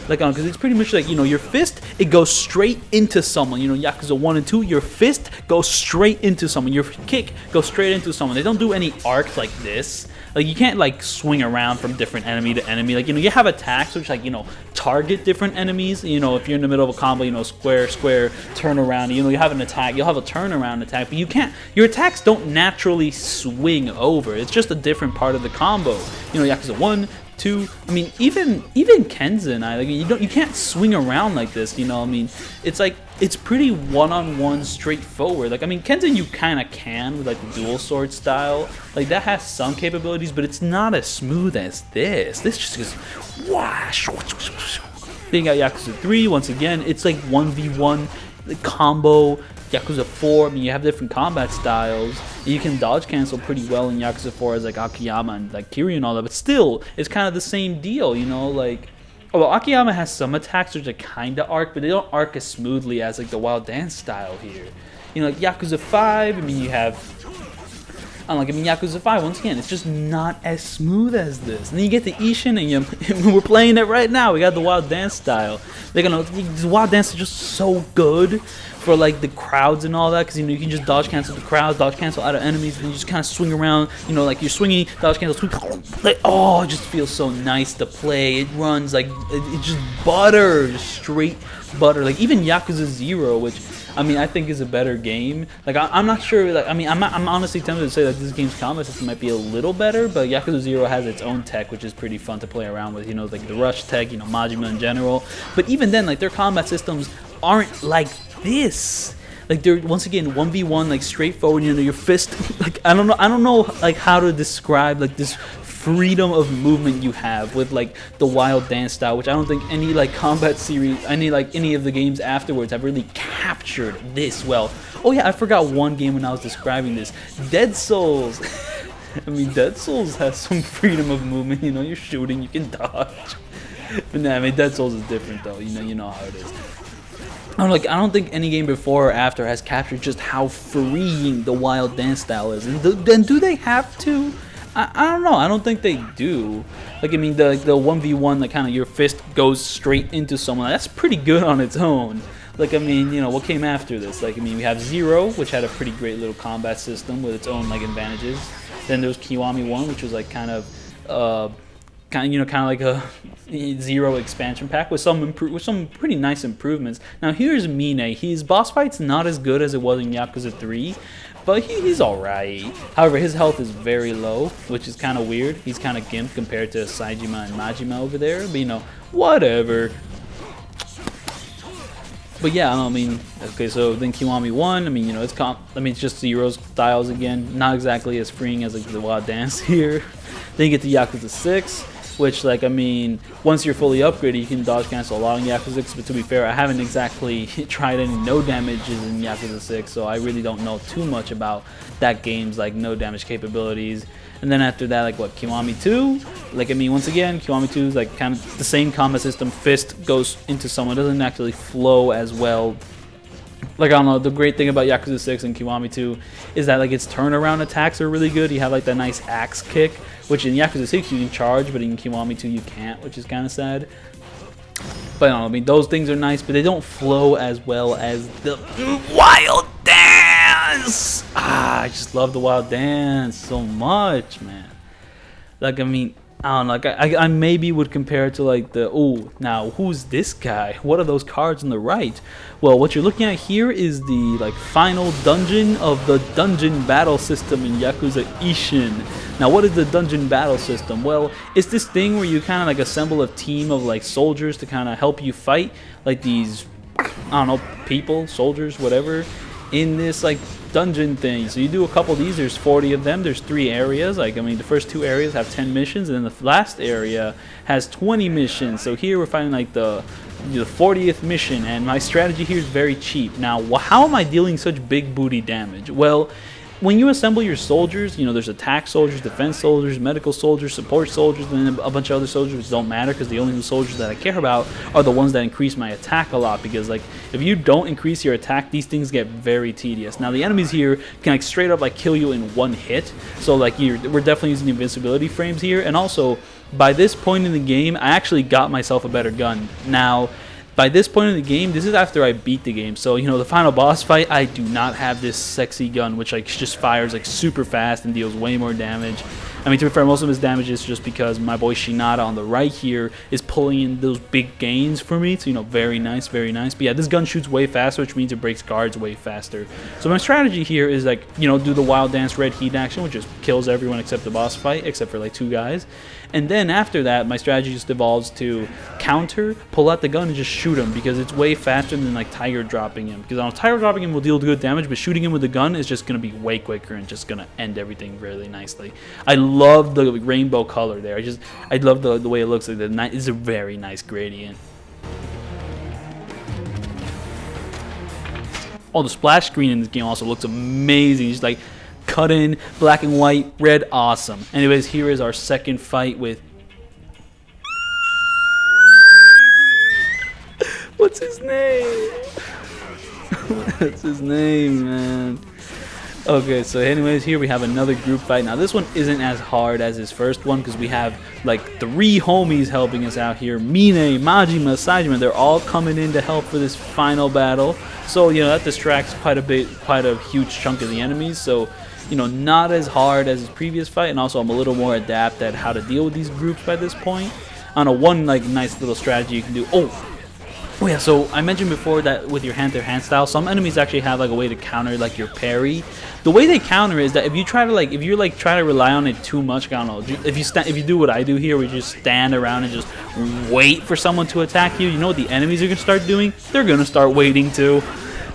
Like, because it's pretty much like, your fist, it goes straight into someone. Yakuza 1 and 2, your fist goes straight into someone. Your kick goes straight into someone. They don't do any arcs like this. Like, you can't, like, swing around from different enemy to enemy. Like, you have attacks which, like, target different enemies. If you're in the middle of a combo, square, square, turn around. You have an attack. You'll have a turnaround attack. But you can't, your attacks don't naturally swing over. It's just a different part of the combo. Yakuza 1, 2, I mean, even Kenzen, you can't swing around like this, I mean, it's like, it's pretty one-on-one straightforward. Like, I mean, Kenzen you kind of can with like the dual sword style, like that has some capabilities, but it's not as smooth as this. This just goes whoosh. Then you got Yakuza 3, once again, it's like 1v1 the combo. Yakuza 4, I mean, you have different combat styles. You can dodge cancel pretty well in Yakuza 4 as like Akiyama and like Kiryu and all that, but still, it's kind of the same deal, like, well, Akiyama has some attacks which are kind of arc, but they don't arc as smoothly as like the Wild Dance Style here. Like Yakuza 5, I mean, you have, Yakuza 5, once again, it's just not as smooth as this. And then you get the Ishin, and we're playing it right now. We got the Wild Dance Style. Like, I know this wild dance is just so good for like the crowds and all that, because you can just dodge cancel the crowds, dodge cancel out of enemies, and you just kind of swing around. Like you're swinging, dodge cancel, swing. Like, oh, it just feels so nice to play. It runs like it just butter, just straight butter. Like even Yakuza 0, which I think is a better game. Like I'm not sure. Like I'm honestly tempted to say that this game's combat system might be a little better, but Yakuza 0 has its own tech, which is pretty fun to play around with. Like the rush tech, Majima in general. But even then, like their combat systems aren't like this. Like they're once again 1v1, like straightforward. Your fist. Like I don't know like how to describe like this freedom of movement you have with like the wild dance style, which I don't think any like combat series, any of the games afterwards have really captured this well. Oh yeah, I forgot one game when I was describing this. Dead Souls. Dead Souls has some freedom of movement. You're shooting, you can dodge. But nah, Dead Souls is different though. You know how it is. I don't think any game before or after has captured just how freeing the wild dance style is. And then do they have to? I don't know. I don't think they do. Like the 1v1, like kind of your fist goes straight into someone. That's pretty good on its own. Like what came after this? Like we have 0, which had a pretty great little combat system with its own like advantages. Then there was Kiwami 1, which was like kind of like a 0 expansion pack with some pretty nice improvements. Now here's Mine. His boss fight's not as good as it was in Yakuza 3, but he's alright. However, his health is very low, which is kind of weird. He's kind of gimped compared to Saejima and Majima over there, but whatever. But yeah, okay, so then Kiwami 1, it's just 0 styles again, not exactly as freeing as like the wild dance here. Then you get to Yakuza 6, which once you're fully upgraded, you can dodge cancel a lot in Yakuza 6, but to be fair, I haven't exactly tried any no damages in Yakuza 6, so I really don't know too much about that game's like no damage capabilities. And then after that, Kiwami 2, once again, Kiwami 2 is like kind of the same combat system. Fist goes into someone, doesn't actually flow as well. Like, I don't know, the great thing about Yakuza 6 and Kiwami 2 is that like its turnaround attacks are really good. You have like that nice axe kick, which in Yakuza 6 you can charge, but in Kiwami 2 you can't, which is kind of sad. But I don't know, those things are nice, but they don't flow as well as the wild dance. I just love the wild dance so much, man. Like, I don't know, I maybe would compare it to like now who's this guy? What are those cards on the right? Well, what you're looking at here is the like final dungeon of the dungeon battle system in Yakuza Ishin. Now, what is the dungeon battle system? Well, it's this thing where you kind of like assemble a team of like soldiers to kind of help you fight like these, I don't know, people, soldiers, whatever, in this like dungeon thing. So you do a couple of these. There's 40 of them. There's 3 areas. The first 2 areas have 10 missions, and then the last area has 20 missions. So here we're finding like the 40th mission, and my strategy here is very cheap. Now, how am I dealing such big booty damage? Well, when you assemble your soldiers, there's attack soldiers, defense soldiers, medical soldiers, support soldiers, and then a bunch of other soldiers which don't matter, because the only soldiers that I care about are the ones that increase my attack a lot, because like if you don't increase your attack, these things get very tedious. Now the enemies here can like straight up like kill you in one hit, so like we're definitely using invincibility frames here. And also by this point in the game, I actually got myself a better gun. Now by this point in the game, this is after I beat the game, so the final boss fight, I do not have this sexy gun which like just fires like super fast and deals way more damage. To be fair, most of his damage is just because my boy Shinada on the right here is pulling in those big gains for me. So, very nice, very nice. But yeah, this gun shoots way faster, which means it breaks guards way faster. So my strategy here is like, do the wild dance red heat action, which just kills everyone except the boss fight, except for like 2 guys. And then after that, my strategy just evolves to counter, pull out the gun, and just shoot him, because it's way faster than like tiger dropping him. Because tiger dropping him will deal good damage, but shooting him with the gun is just going to be way quicker and just going to end everything really nicely. I love the rainbow color there. I love the way it looks. Like it's a very nice gradient. Oh, the splash screen in this game also looks amazing. It's like cut in, black and white, red, awesome. Anyways, here is our second fight with... What's his name? What's his name, man? Okay, so anyways, here we have another group fight. Now this one isn't as hard as his first one because we have like 3 homies helping us out here. Mine, Majima, Saejima, they're all coming in to help for this final battle. So, you know, that distracts quite a huge chunk of the enemies. So, you know, not as hard as his previous fight, and also I'm a little more adept at how to deal with these groups by this point. I don't know, one like nice little strategy you can do. Oh yeah, so I mentioned before that with your hand-to-hand style, some enemies actually have like a way to counter like your parry. The way they counter is that if you try to try to rely on it too much, I don't know, if you do what I do here, where you just stand around and just wait for someone to attack you, you know what the enemies are gonna start doing? They're gonna start waiting too.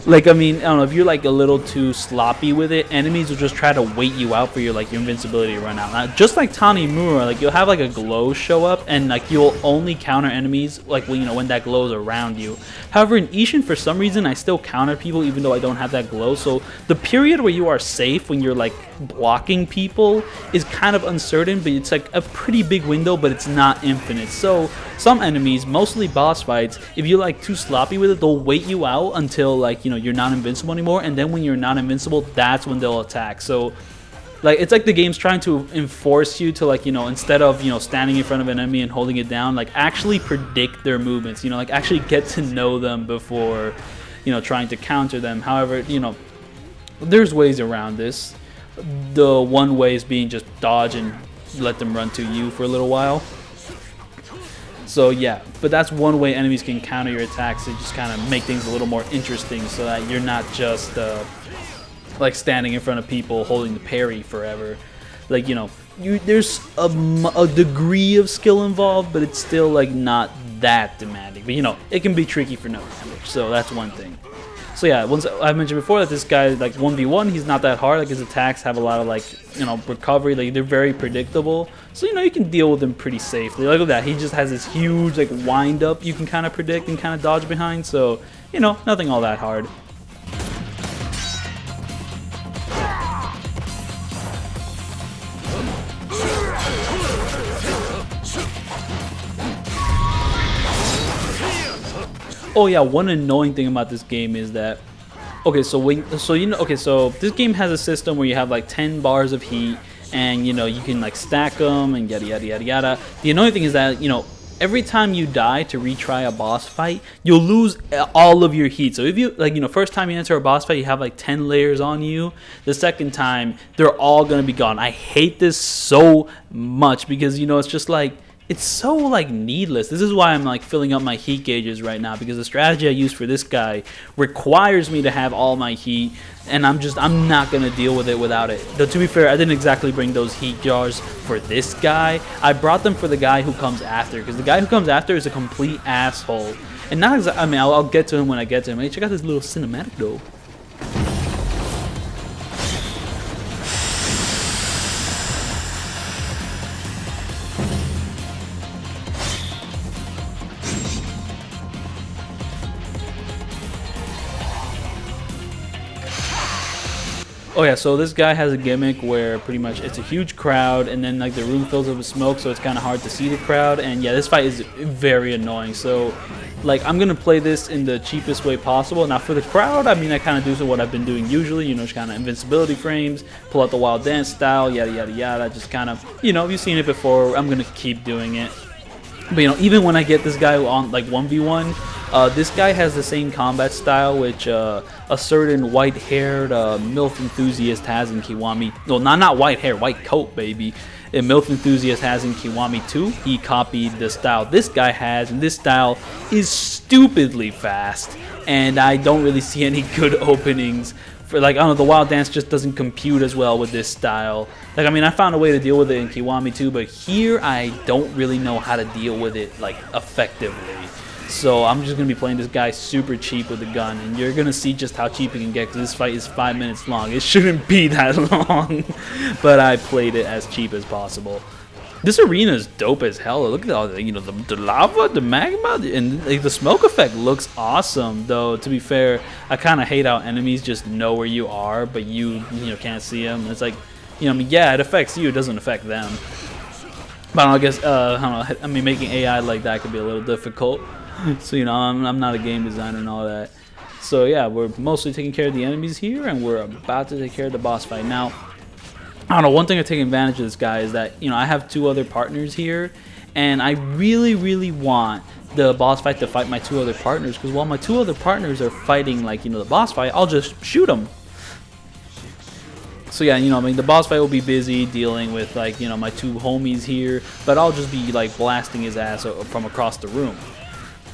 Like, I mean, I don't know, if you're like a little too sloppy with it, enemies will just try to wait you out for your invincibility to run out. Now, just like Tanimura, like you'll have like a glow show up, and like you'll only counter enemies like when, you know, when that glow is around you. However, in Ishin, for some reason, I still counter people even though I don't have that glow. So the period where you are safe when you're like blocking people is kind of uncertain, but it's like a pretty big window, but it's not infinite. So some enemies, mostly boss fights, if you're like too sloppy with it, they'll wait you out until like, you know, you're not invincible anymore, and then when you're not invincible, that's when they'll attack. So like, it's like the game's trying to enforce you to, like, you know, instead of, you know, standing in front of an enemy and holding it down, like actually predict their movements, you know, like actually get to know them before, you know, trying to counter them. However, you know, there's ways around this. The one way is being just dodge and let them run to you for a little while. So yeah, but that's one way enemies can counter your attacks, to just kind of make things a little more interesting, so that you're not just like standing in front of people holding the parry forever. Like, you know, there's a degree of skill involved, but it's still like not that demanding. But you know, it can be tricky for no damage, so that's one thing. So yeah, once I mentioned before that this guy, like 1v1, he's not that hard. Like his attacks have a lot of like, you know, recovery. Like they're very predictable. So, you know, you can deal with them pretty safely. Like, look at that, he just has this huge like wind up you can kind of predict and kind of dodge behind. So, you know, nothing all that hard. Oh yeah, one annoying thing about this game is that, okay, so this game has a system where you have like 10 bars of heat, and you know, you can like stack them and yada yada yada yada. The annoying thing is that, you know, every time you die to retry a boss fight, you'll lose all of your heat. So if you, like, you know, first time you enter a boss fight, you have like 10 layers on you. The second time, they're all gonna be gone. I hate this so much because, you know, it's just like, it's so like needless. This is why I'm like filling up my heat gauges right now, because the strategy I use for this guy requires me to have all my heat, and I'm not gonna deal with it without it. Though, to be fair, I didn't exactly bring those heat jars for this guy. I brought them for the guy who comes after, because the guy who comes after is a complete asshole. And not exactly, I mean, I'll get to him when I get to him. Hey, check out this little cinematic though. Oh yeah, so this guy has a gimmick where pretty much it's a huge crowd, and then like the room fills up with smoke, so it's kind of hard to see the crowd. And yeah, this fight is very annoying. So like, I'm gonna play this in the cheapest way possible. Now for the crowd, I mean, I kind of do what I've been doing usually, you know, just kind of invincibility frames, pull out the wild dance style, yada yada yada. Just kind of, you know, you've seen it before. I'm gonna keep doing it. But you know, even when I get this guy on like 1v1, this guy has the same combat style which a certain white-haired MILF enthusiast has in Kiwami. No, not white hair, white coat, baby. A MILF enthusiast has in Kiwami 2. He copied the style this guy has, and this style is stupidly fast. And I don't really see any good openings. For, like, I don't know, the wild dance just doesn't compute as well with this style. Like, I mean, I found a way to deal with it in Kiwami 2, but here I don't really know how to deal with it, like, effectively. So I'm just going to be playing this guy super cheap with a gun, and you're going to see just how cheap it can get, because this fight is 5 minutes long. It shouldn't be that long, but I played it as cheap as possible. This arena is dope as hell. Look at all the, you know, the lava, the magma, and like, the smoke effect looks awesome. Though, to be fair, I kind of hate how enemies just know where you are, but you know, can't see them. It's like, you know, I mean, yeah, it affects you, it doesn't affect them. But I guess, I don't know, I mean, making AI like that could be a little difficult. So, you know, I'm not a game designer and all that. So yeah, we're mostly taking care of the enemies here, and we're about to take care of the boss fight. Now, I don't know, one thing I take advantage of this guy is that, you know, I have 2 other partners here, and I really want the boss fight to fight my 2 other partners, because while my 2 other partners are fighting, like, you know, the boss fight, I'll just shoot them. So yeah, you know, I mean, the boss fight will be busy dealing with, like, you know, my 2 homies here, but I'll just be, like, blasting his ass from across the room.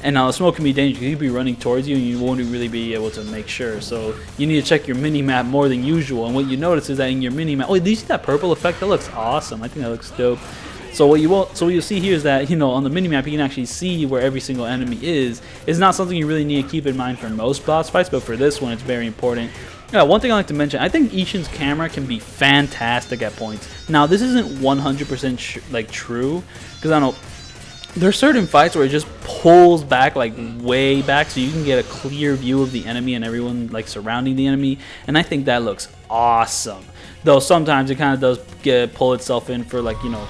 And now the smoke can be dangerous. He'll be running towards you, and you won't really be able to make sure. So you need to check your mini-map more than usual. And what you notice is that in your mini-map, oh, do you see that purple effect? That looks awesome. I think that looks dope. So what you'll see here is that, you know, on the mini-map you can actually see where every single enemy is. It's not something you really need to keep in mind for most boss fights, but for this one it's very important. Yeah, one thing I like to mention, I think Ishin's camera can be fantastic at points. Now this isn't 100% like true, because I don't know. There's certain fights where it just pulls back, like way back, so you can get a clear view of the enemy and everyone like surrounding the enemy, and I think that looks awesome. Though sometimes it kind of does pull itself in for, like, you know,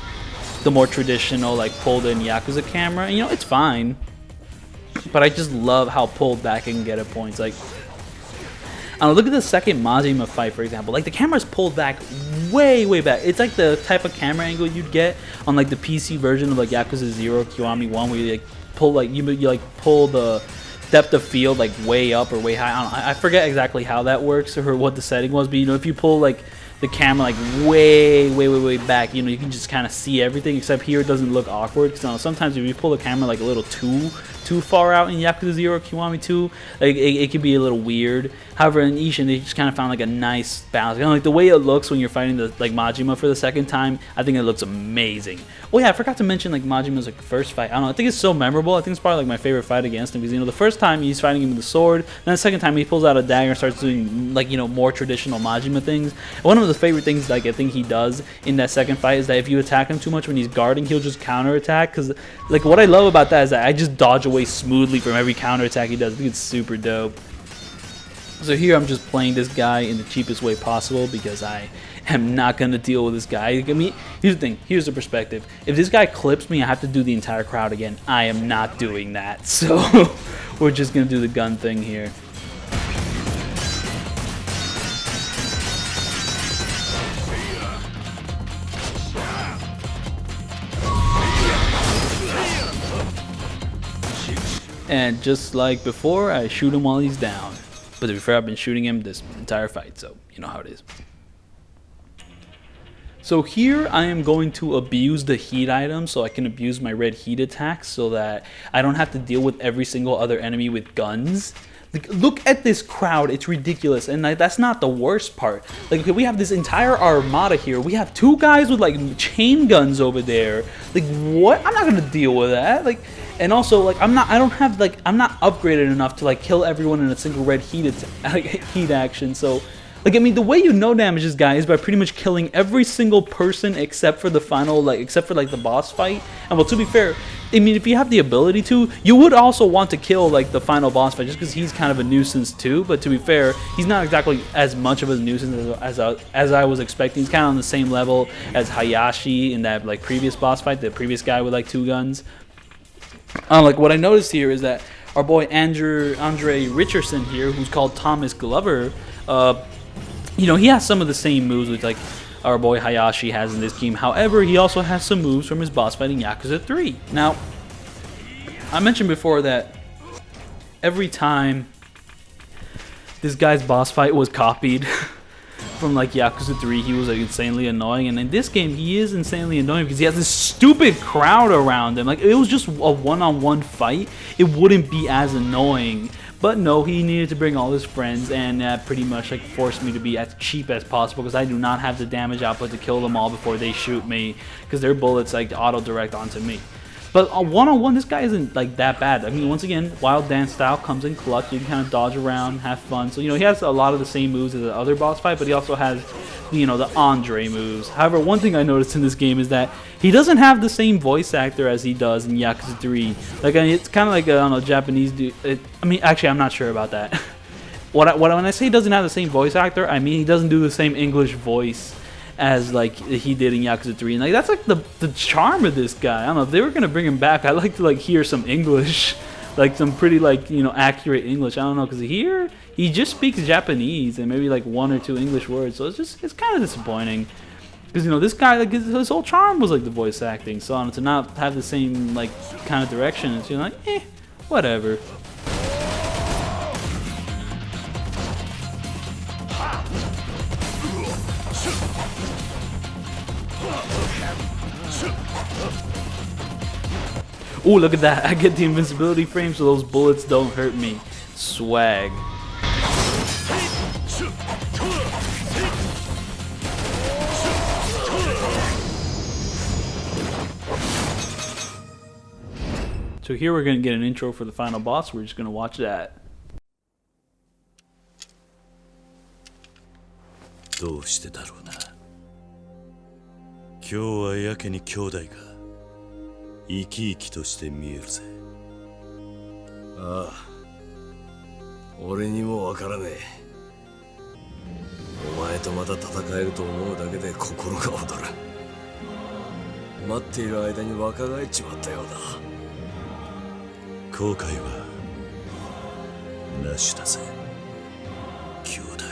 the more traditional, like, pulled in Yakuza camera, and, you know, it's fine. But I just love how pulled back it can get at points. Like, I don't know, look at the second Majima fight, for example. Like, the camera's pulled back way back. It's like the type of camera angle you'd get on, like, the PC version of, like, Yakuza 0 Kiwami 1, where you, like, pull, like, you like pull the depth of field, like, way up or way high. I don't know, I forget exactly how that works or what the setting was, but, you know, if you pull, like, the camera, like, way back, you know, you can just kind of see everything, except here it doesn't look awkward, because, you know, sometimes if you pull the camera, like, a little too far out in Yakuza 0 Kiwami 2, like, it can be a little weird. However, in Ishin, they just kind of found, like, a nice balance. You know, like, the way it looks when you're fighting the, like, Majima for the second time, I think it looks amazing. Oh yeah, I forgot to mention, like, Majima's, like, first fight. I don't know, I think it's so memorable. I think it's probably, like, my favorite fight against him, because, you know, the first time he's fighting him with a sword, then the second time he pulls out a dagger and starts doing, like, you know, more traditional Majima things. And one of the favorite things, like, I think he does in that second fight is that if you attack him too much when he's guarding, he'll just counterattack, because, like, what I love about that is that I just dodge away smoothly from every counterattack he does. I think it's super dope. So here I'm just playing this guy in the cheapest way possible, because I am not going to deal with this guy. I mean, here's the thing. Here's the perspective. If this guy clips me, I have to do the entire crowd again. I am not doing that. So we're just going to do the gun thing here. And just like before, I shoot him while he's down. But to be fair, I've been shooting him this entire fight, so you know how it is. So here I am going to abuse the heat item, so I can abuse my red heat attacks, so that I don't have to deal with every single other enemy with guns. Like, look at this crowd, it's ridiculous, and like, that's not the worst part. Like, okay, we have this entire armada here. We have 2 guys with, like, chain guns over there. Like, what? I'm not gonna deal with that. Like, and also, like, I'm not upgraded enough to, like, kill everyone in a single red heat action. So, like, I mean, the way you no damage this guy is by pretty much killing every single person except for the final, like, the boss fight. And well, to be fair, I mean, if you have the ability to, you would also want to kill, like, the final boss fight, just because he's kind of a nuisance too. But to be fair, he's not exactly as much of a nuisance as I was expecting. He's kind of on the same level as Hayashi in that, like, previous boss fight, the previous guy with, like, 2 guns. Like, what I noticed here is that our boy Andre Richardson here, who's called Thomas Glover, you know, he has some of the same moves with, like, our boy Hayashi has in this game. However, he also has some moves from his boss fight in Yakuza 3. Now, I mentioned before that every time this guy's boss fight was copied from, like, Yakuza 3, he was, like, insanely annoying. And in this game, he is insanely annoying because he has this stupid crowd around him. Like, if it was just a one-on-one fight, it wouldn't be as annoying. But no, he needed to bring all his friends, and pretty much, like, forced me to be as cheap as possible, because I do not have the damage output to kill them all before they shoot me, because their bullets, like, auto-direct onto me. But one-on-one, this guy isn't, like, that bad. I mean, once again, Wild Dance style comes in clutch. You can kind of dodge around, have fun. So, you know, he has a lot of the same moves as the other boss fight, but he also has, you know, the Andre moves. However, one thing I noticed in this game is that he doesn't have the same voice actor as he does in Yakuza 3. Like, I mean, it's kind of like, I don't know, Japanese dude. I mean, actually, I'm not sure about that. When I say he doesn't have the same voice actor, I mean he doesn't do the same English voice as, like, he did in Yakuza 3. And, like, that's, like, the charm of this guy. I don't know, if they were going to bring him back, I'd like to, like, hear some English. like some pretty like accurate English. I don't know, because here he just speaks Japanese and maybe like 1 or 2 English words, so it's kind of disappointing. Because this guy, like his whole charm was like the voice acting, so to not have the same like kind of direction, it's like whatever. Oh, look at that! I get the invincibility frame, so those bullets don't hurt me. Swag. So here we're gonna get an intro for the final boss. We're just gonna watch that. どうしてだろうな。今日はやけに兄弟が生き生きとして見えるぜ。ああ、俺にもわからねえ。お前とまた戦えると思うだけで心が躍る。待っている間に若返っちまったようだ。後悔はなしだぜ、兄弟。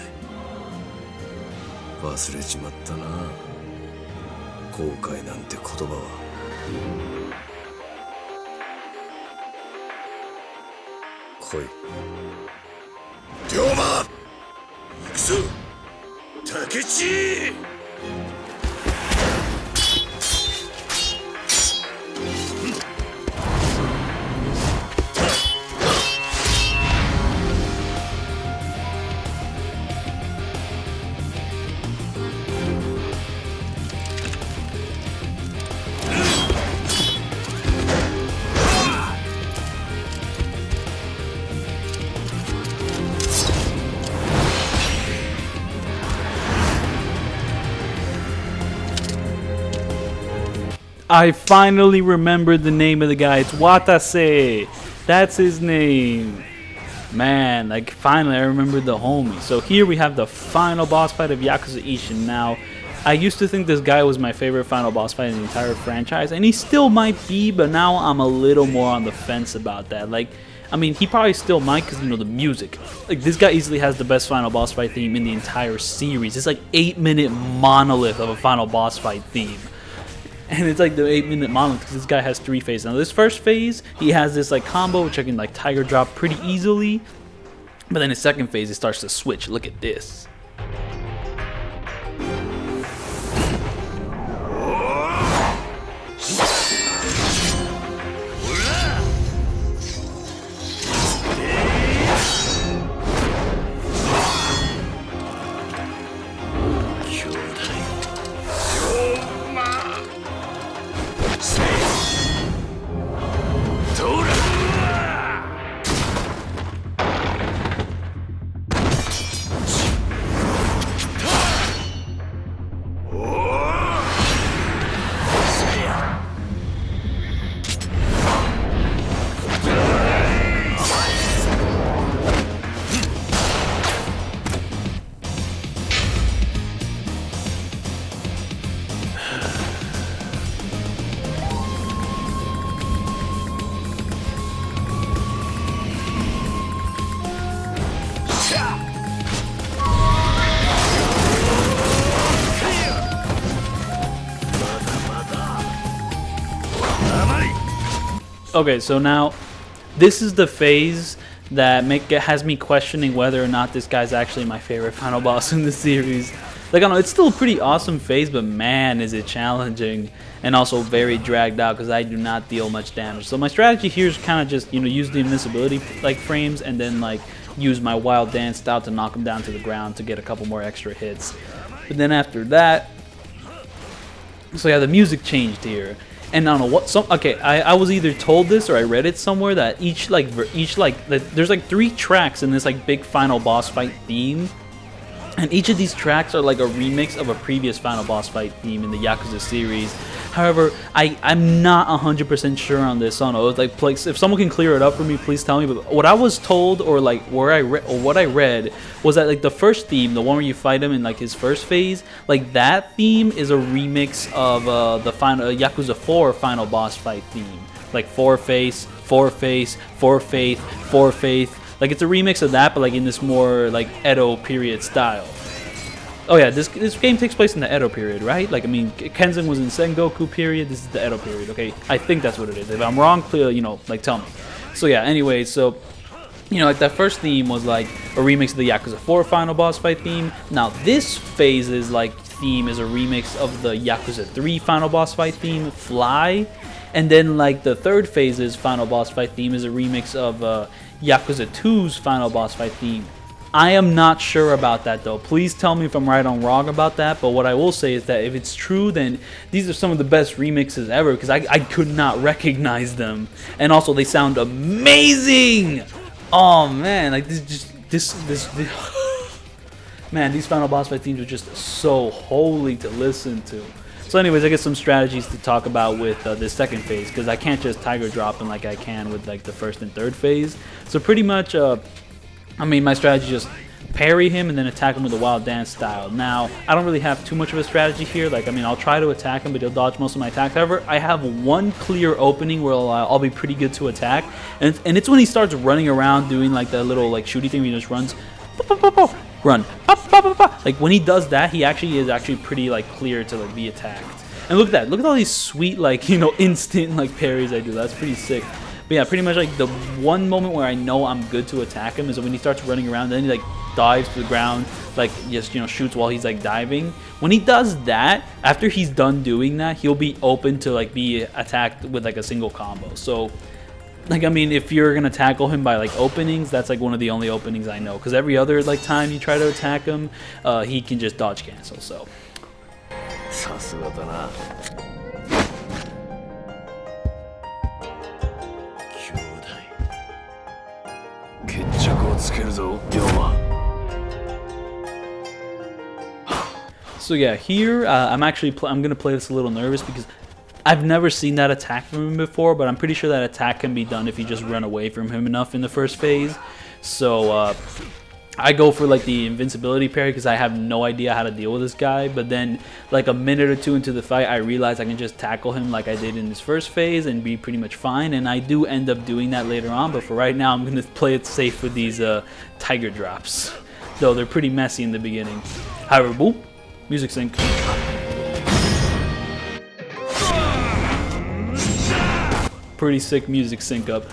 忘れちまったな、後悔なんて言葉は。来い、龍馬、行くぞ、竹内。I finally remembered the name of the guy. It's Watase. That's his name. Man, like finally I remembered the homie. So here we have the final boss fight of Yakuza Ishin. Now, I used to think this guy was my favorite final boss fight in the entire franchise, and he still might be, but now I'm a little more on the fence about that. Like, I mean, he probably still might because, the music. Like, this guy easily has the best final boss fight theme in the entire series. It's like 8-minute monolith of a final boss fight theme. And it's like the 8-minute monolith because this guy has 3 phases. Now this first phase, he has this like combo which I can like tiger drop pretty easily. But then his second phase, it starts to switch. Look at this. Okay, so now this is the phase that has me questioning whether or not this guy's actually my favorite final boss in the series. Like, I don't know, it's still a pretty awesome phase, but man, is it challenging and also very dragged out because I do not deal much damage. So my strategy here is kind of just, use the invincibility like frames and then like use my wild dance style to knock him down to the ground to get a couple more extra hits. But then after that, so yeah, the music changed here. And I don't know what I was either told this or I read it somewhere that there's like 3 tracks in this like big final boss fight theme, and each of these tracks are like a remix of a previous final boss fight theme in the Yakuza series. However, I'm not 100% sure on this. I don't know, like, if someone can clear it up for me, please tell me. But what I was told, or like what I read, was that like the first theme, the one where you fight him in like his first phase, like that theme is a remix of the final Yakuza 4 final boss fight theme, like 4 face, Four Face, Four Faith, Four Faith. Like it's a remix of that, but like in this more like Edo period style. Oh yeah, this game takes place in the Edo period, right? Like I mean, Kenzan was in Sengoku period. This is the Edo period. Okay, I think that's what it is. If I'm wrong, clearly, you know, like tell me. So yeah. Anyway, so you know, like that first theme was like a remix of the Yakuza 4 final boss fight theme. Now this phase's like theme is a remix of the Yakuza 3 final boss fight theme, Fly. And then like the third phase's final boss fight theme is a remix of Yakuza 2's final boss fight theme. I am not sure about that though. Please tell me if I'm right or wrong about that. But what I will say is that if it's true, then these are some of the best remixes ever because I could not recognize them. And also they sound amazing. Oh man, like this man, these final boss fight themes are just so holy to listen to. So anyways, I get some strategies to talk about with this second phase because I can't just tiger drop him like I can with like the first and third phase. So pretty much I mean, my strategy is just parry him and then attack him with a wild dance style. Now, I don't really have too much of a strategy here. Like, I mean, I'll try to attack him, but he'll dodge most of my attacks. However, I have one clear opening where I'll be pretty good to attack. And it's when he starts running around doing, like, the little, like, shooty thing where he just runs. Run. Like, when he does that, he actually is pretty, like, clear to, like, be attacked. And look at that. Look at all these sweet, like, you know, instant, like, parries I do. That's pretty sick. But yeah, pretty much like the one moment where I know I'm good to attack him is when he starts running around, then he like dives to the ground, like just, you know, shoots while he's like diving. When he does that, after he's done doing that, he'll be open to like be attacked with like a single combo. So like, I mean, if you're gonna tackle him by like openings, that's like one of the only openings I know, because every other like time you try to attack him, he can just dodge cancel. So So yeah, here I'm gonna play this a little nervous because I've never seen that attack from him before, but I'm pretty sure that attack can be done if you just run away from him enough in the first phase. So I go for like the invincibility parry because I have no idea how to deal with this guy, but then like a minute or two into the fight I realize I can just tackle him like I did in his first phase and be pretty much fine, and I do end up doing that later on, but for right now I'm gonna play it safe with these tiger drops, though they're pretty messy in the beginning. However, boom, music sync. Pretty sick music sync up.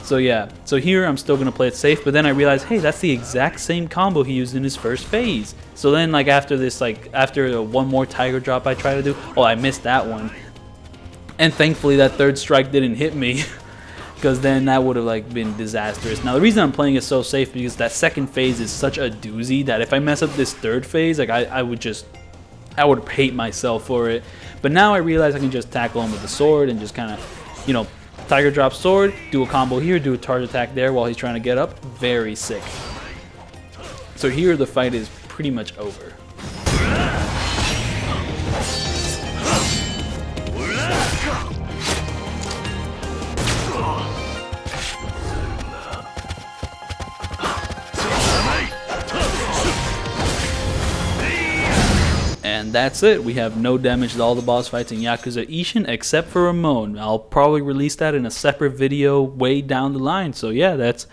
So yeah, so here I'm still gonna play it safe, but then I realized, hey, that's the exact same combo he used in his first phase. So then like after this, like after one more tiger drop I try to do, oh, I missed that one. And thankfully that third strike didn't hit me, because then that would have like been disastrous. Now the reason I'm playing it so safe because that second phase is such a doozy that if I mess up this third phase, like I would hate myself for it. But now I realize I can just tackle him with the sword and just kind of, you know, tiger drop sword, do a combo here, do a charge attack there while he's trying to get up. Very sick. So here the fight is pretty much over. And that's it. We have no damage to all the boss fights in Yakuza Ishin except for Amon. I'll probably release that in a separate video way down the line. So yeah, that's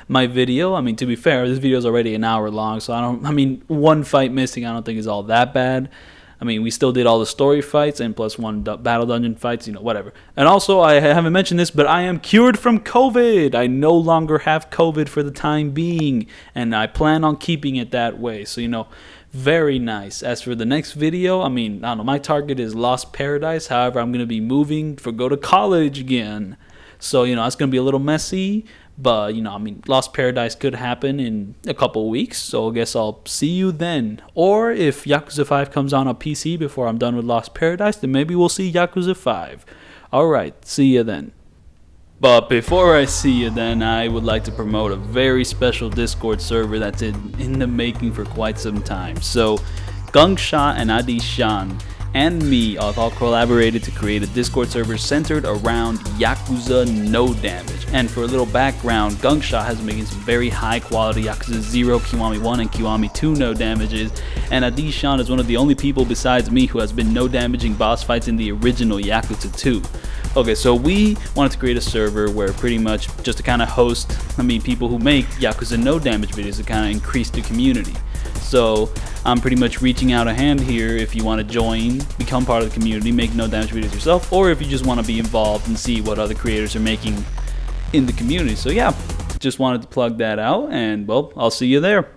my video. I mean, to be fair, this video is already an hour long, so I mean, one fight missing I don't think is all that bad. I mean, we still did all the story fights and plus one battle dungeon fights, you know, whatever. And also, I haven't mentioned this, but I am cured from COVID. I no longer have COVID for the time being, and I plan on keeping it that way. So, you know, very nice. As for the next video, I mean, I don't know, my target is Lost Paradise. However, I'm going to be moving to go to college again. So, you know, it's going to be a little messy. But, you know, I mean, Lost Paradise could happen in a couple weeks, so I guess I'll see you then. Or if Yakuza 5 comes on a PC before I'm done with Lost Paradise, then maybe we'll see Yakuza 5. Alright, see you then. But before I see you then, I would like to promote a very special Discord server that's in the making for quite some time. So, Gungsha and Adi Shan and me have all collaborated to create a Discord server centered around Yakuza No Damage. And for a little background, Gungsha has been making some very high quality Yakuza 0, Kiwami 1, and Kiwami 2 no damages, and Adi Shan is one of the only people besides me who has been no damaging boss fights in the original Yakuza 2. Okay, so we wanted to create a server where pretty much just to kind of host, people who make Yakuza no damage videos to kind of increase the community. So I'm pretty much reaching out a hand here if you want to join, become part of the community, make no damage videos yourself, or if you just want to be involved and see what other creators are making in the community. So yeah, just wanted to plug that out, and well, I'll see you there.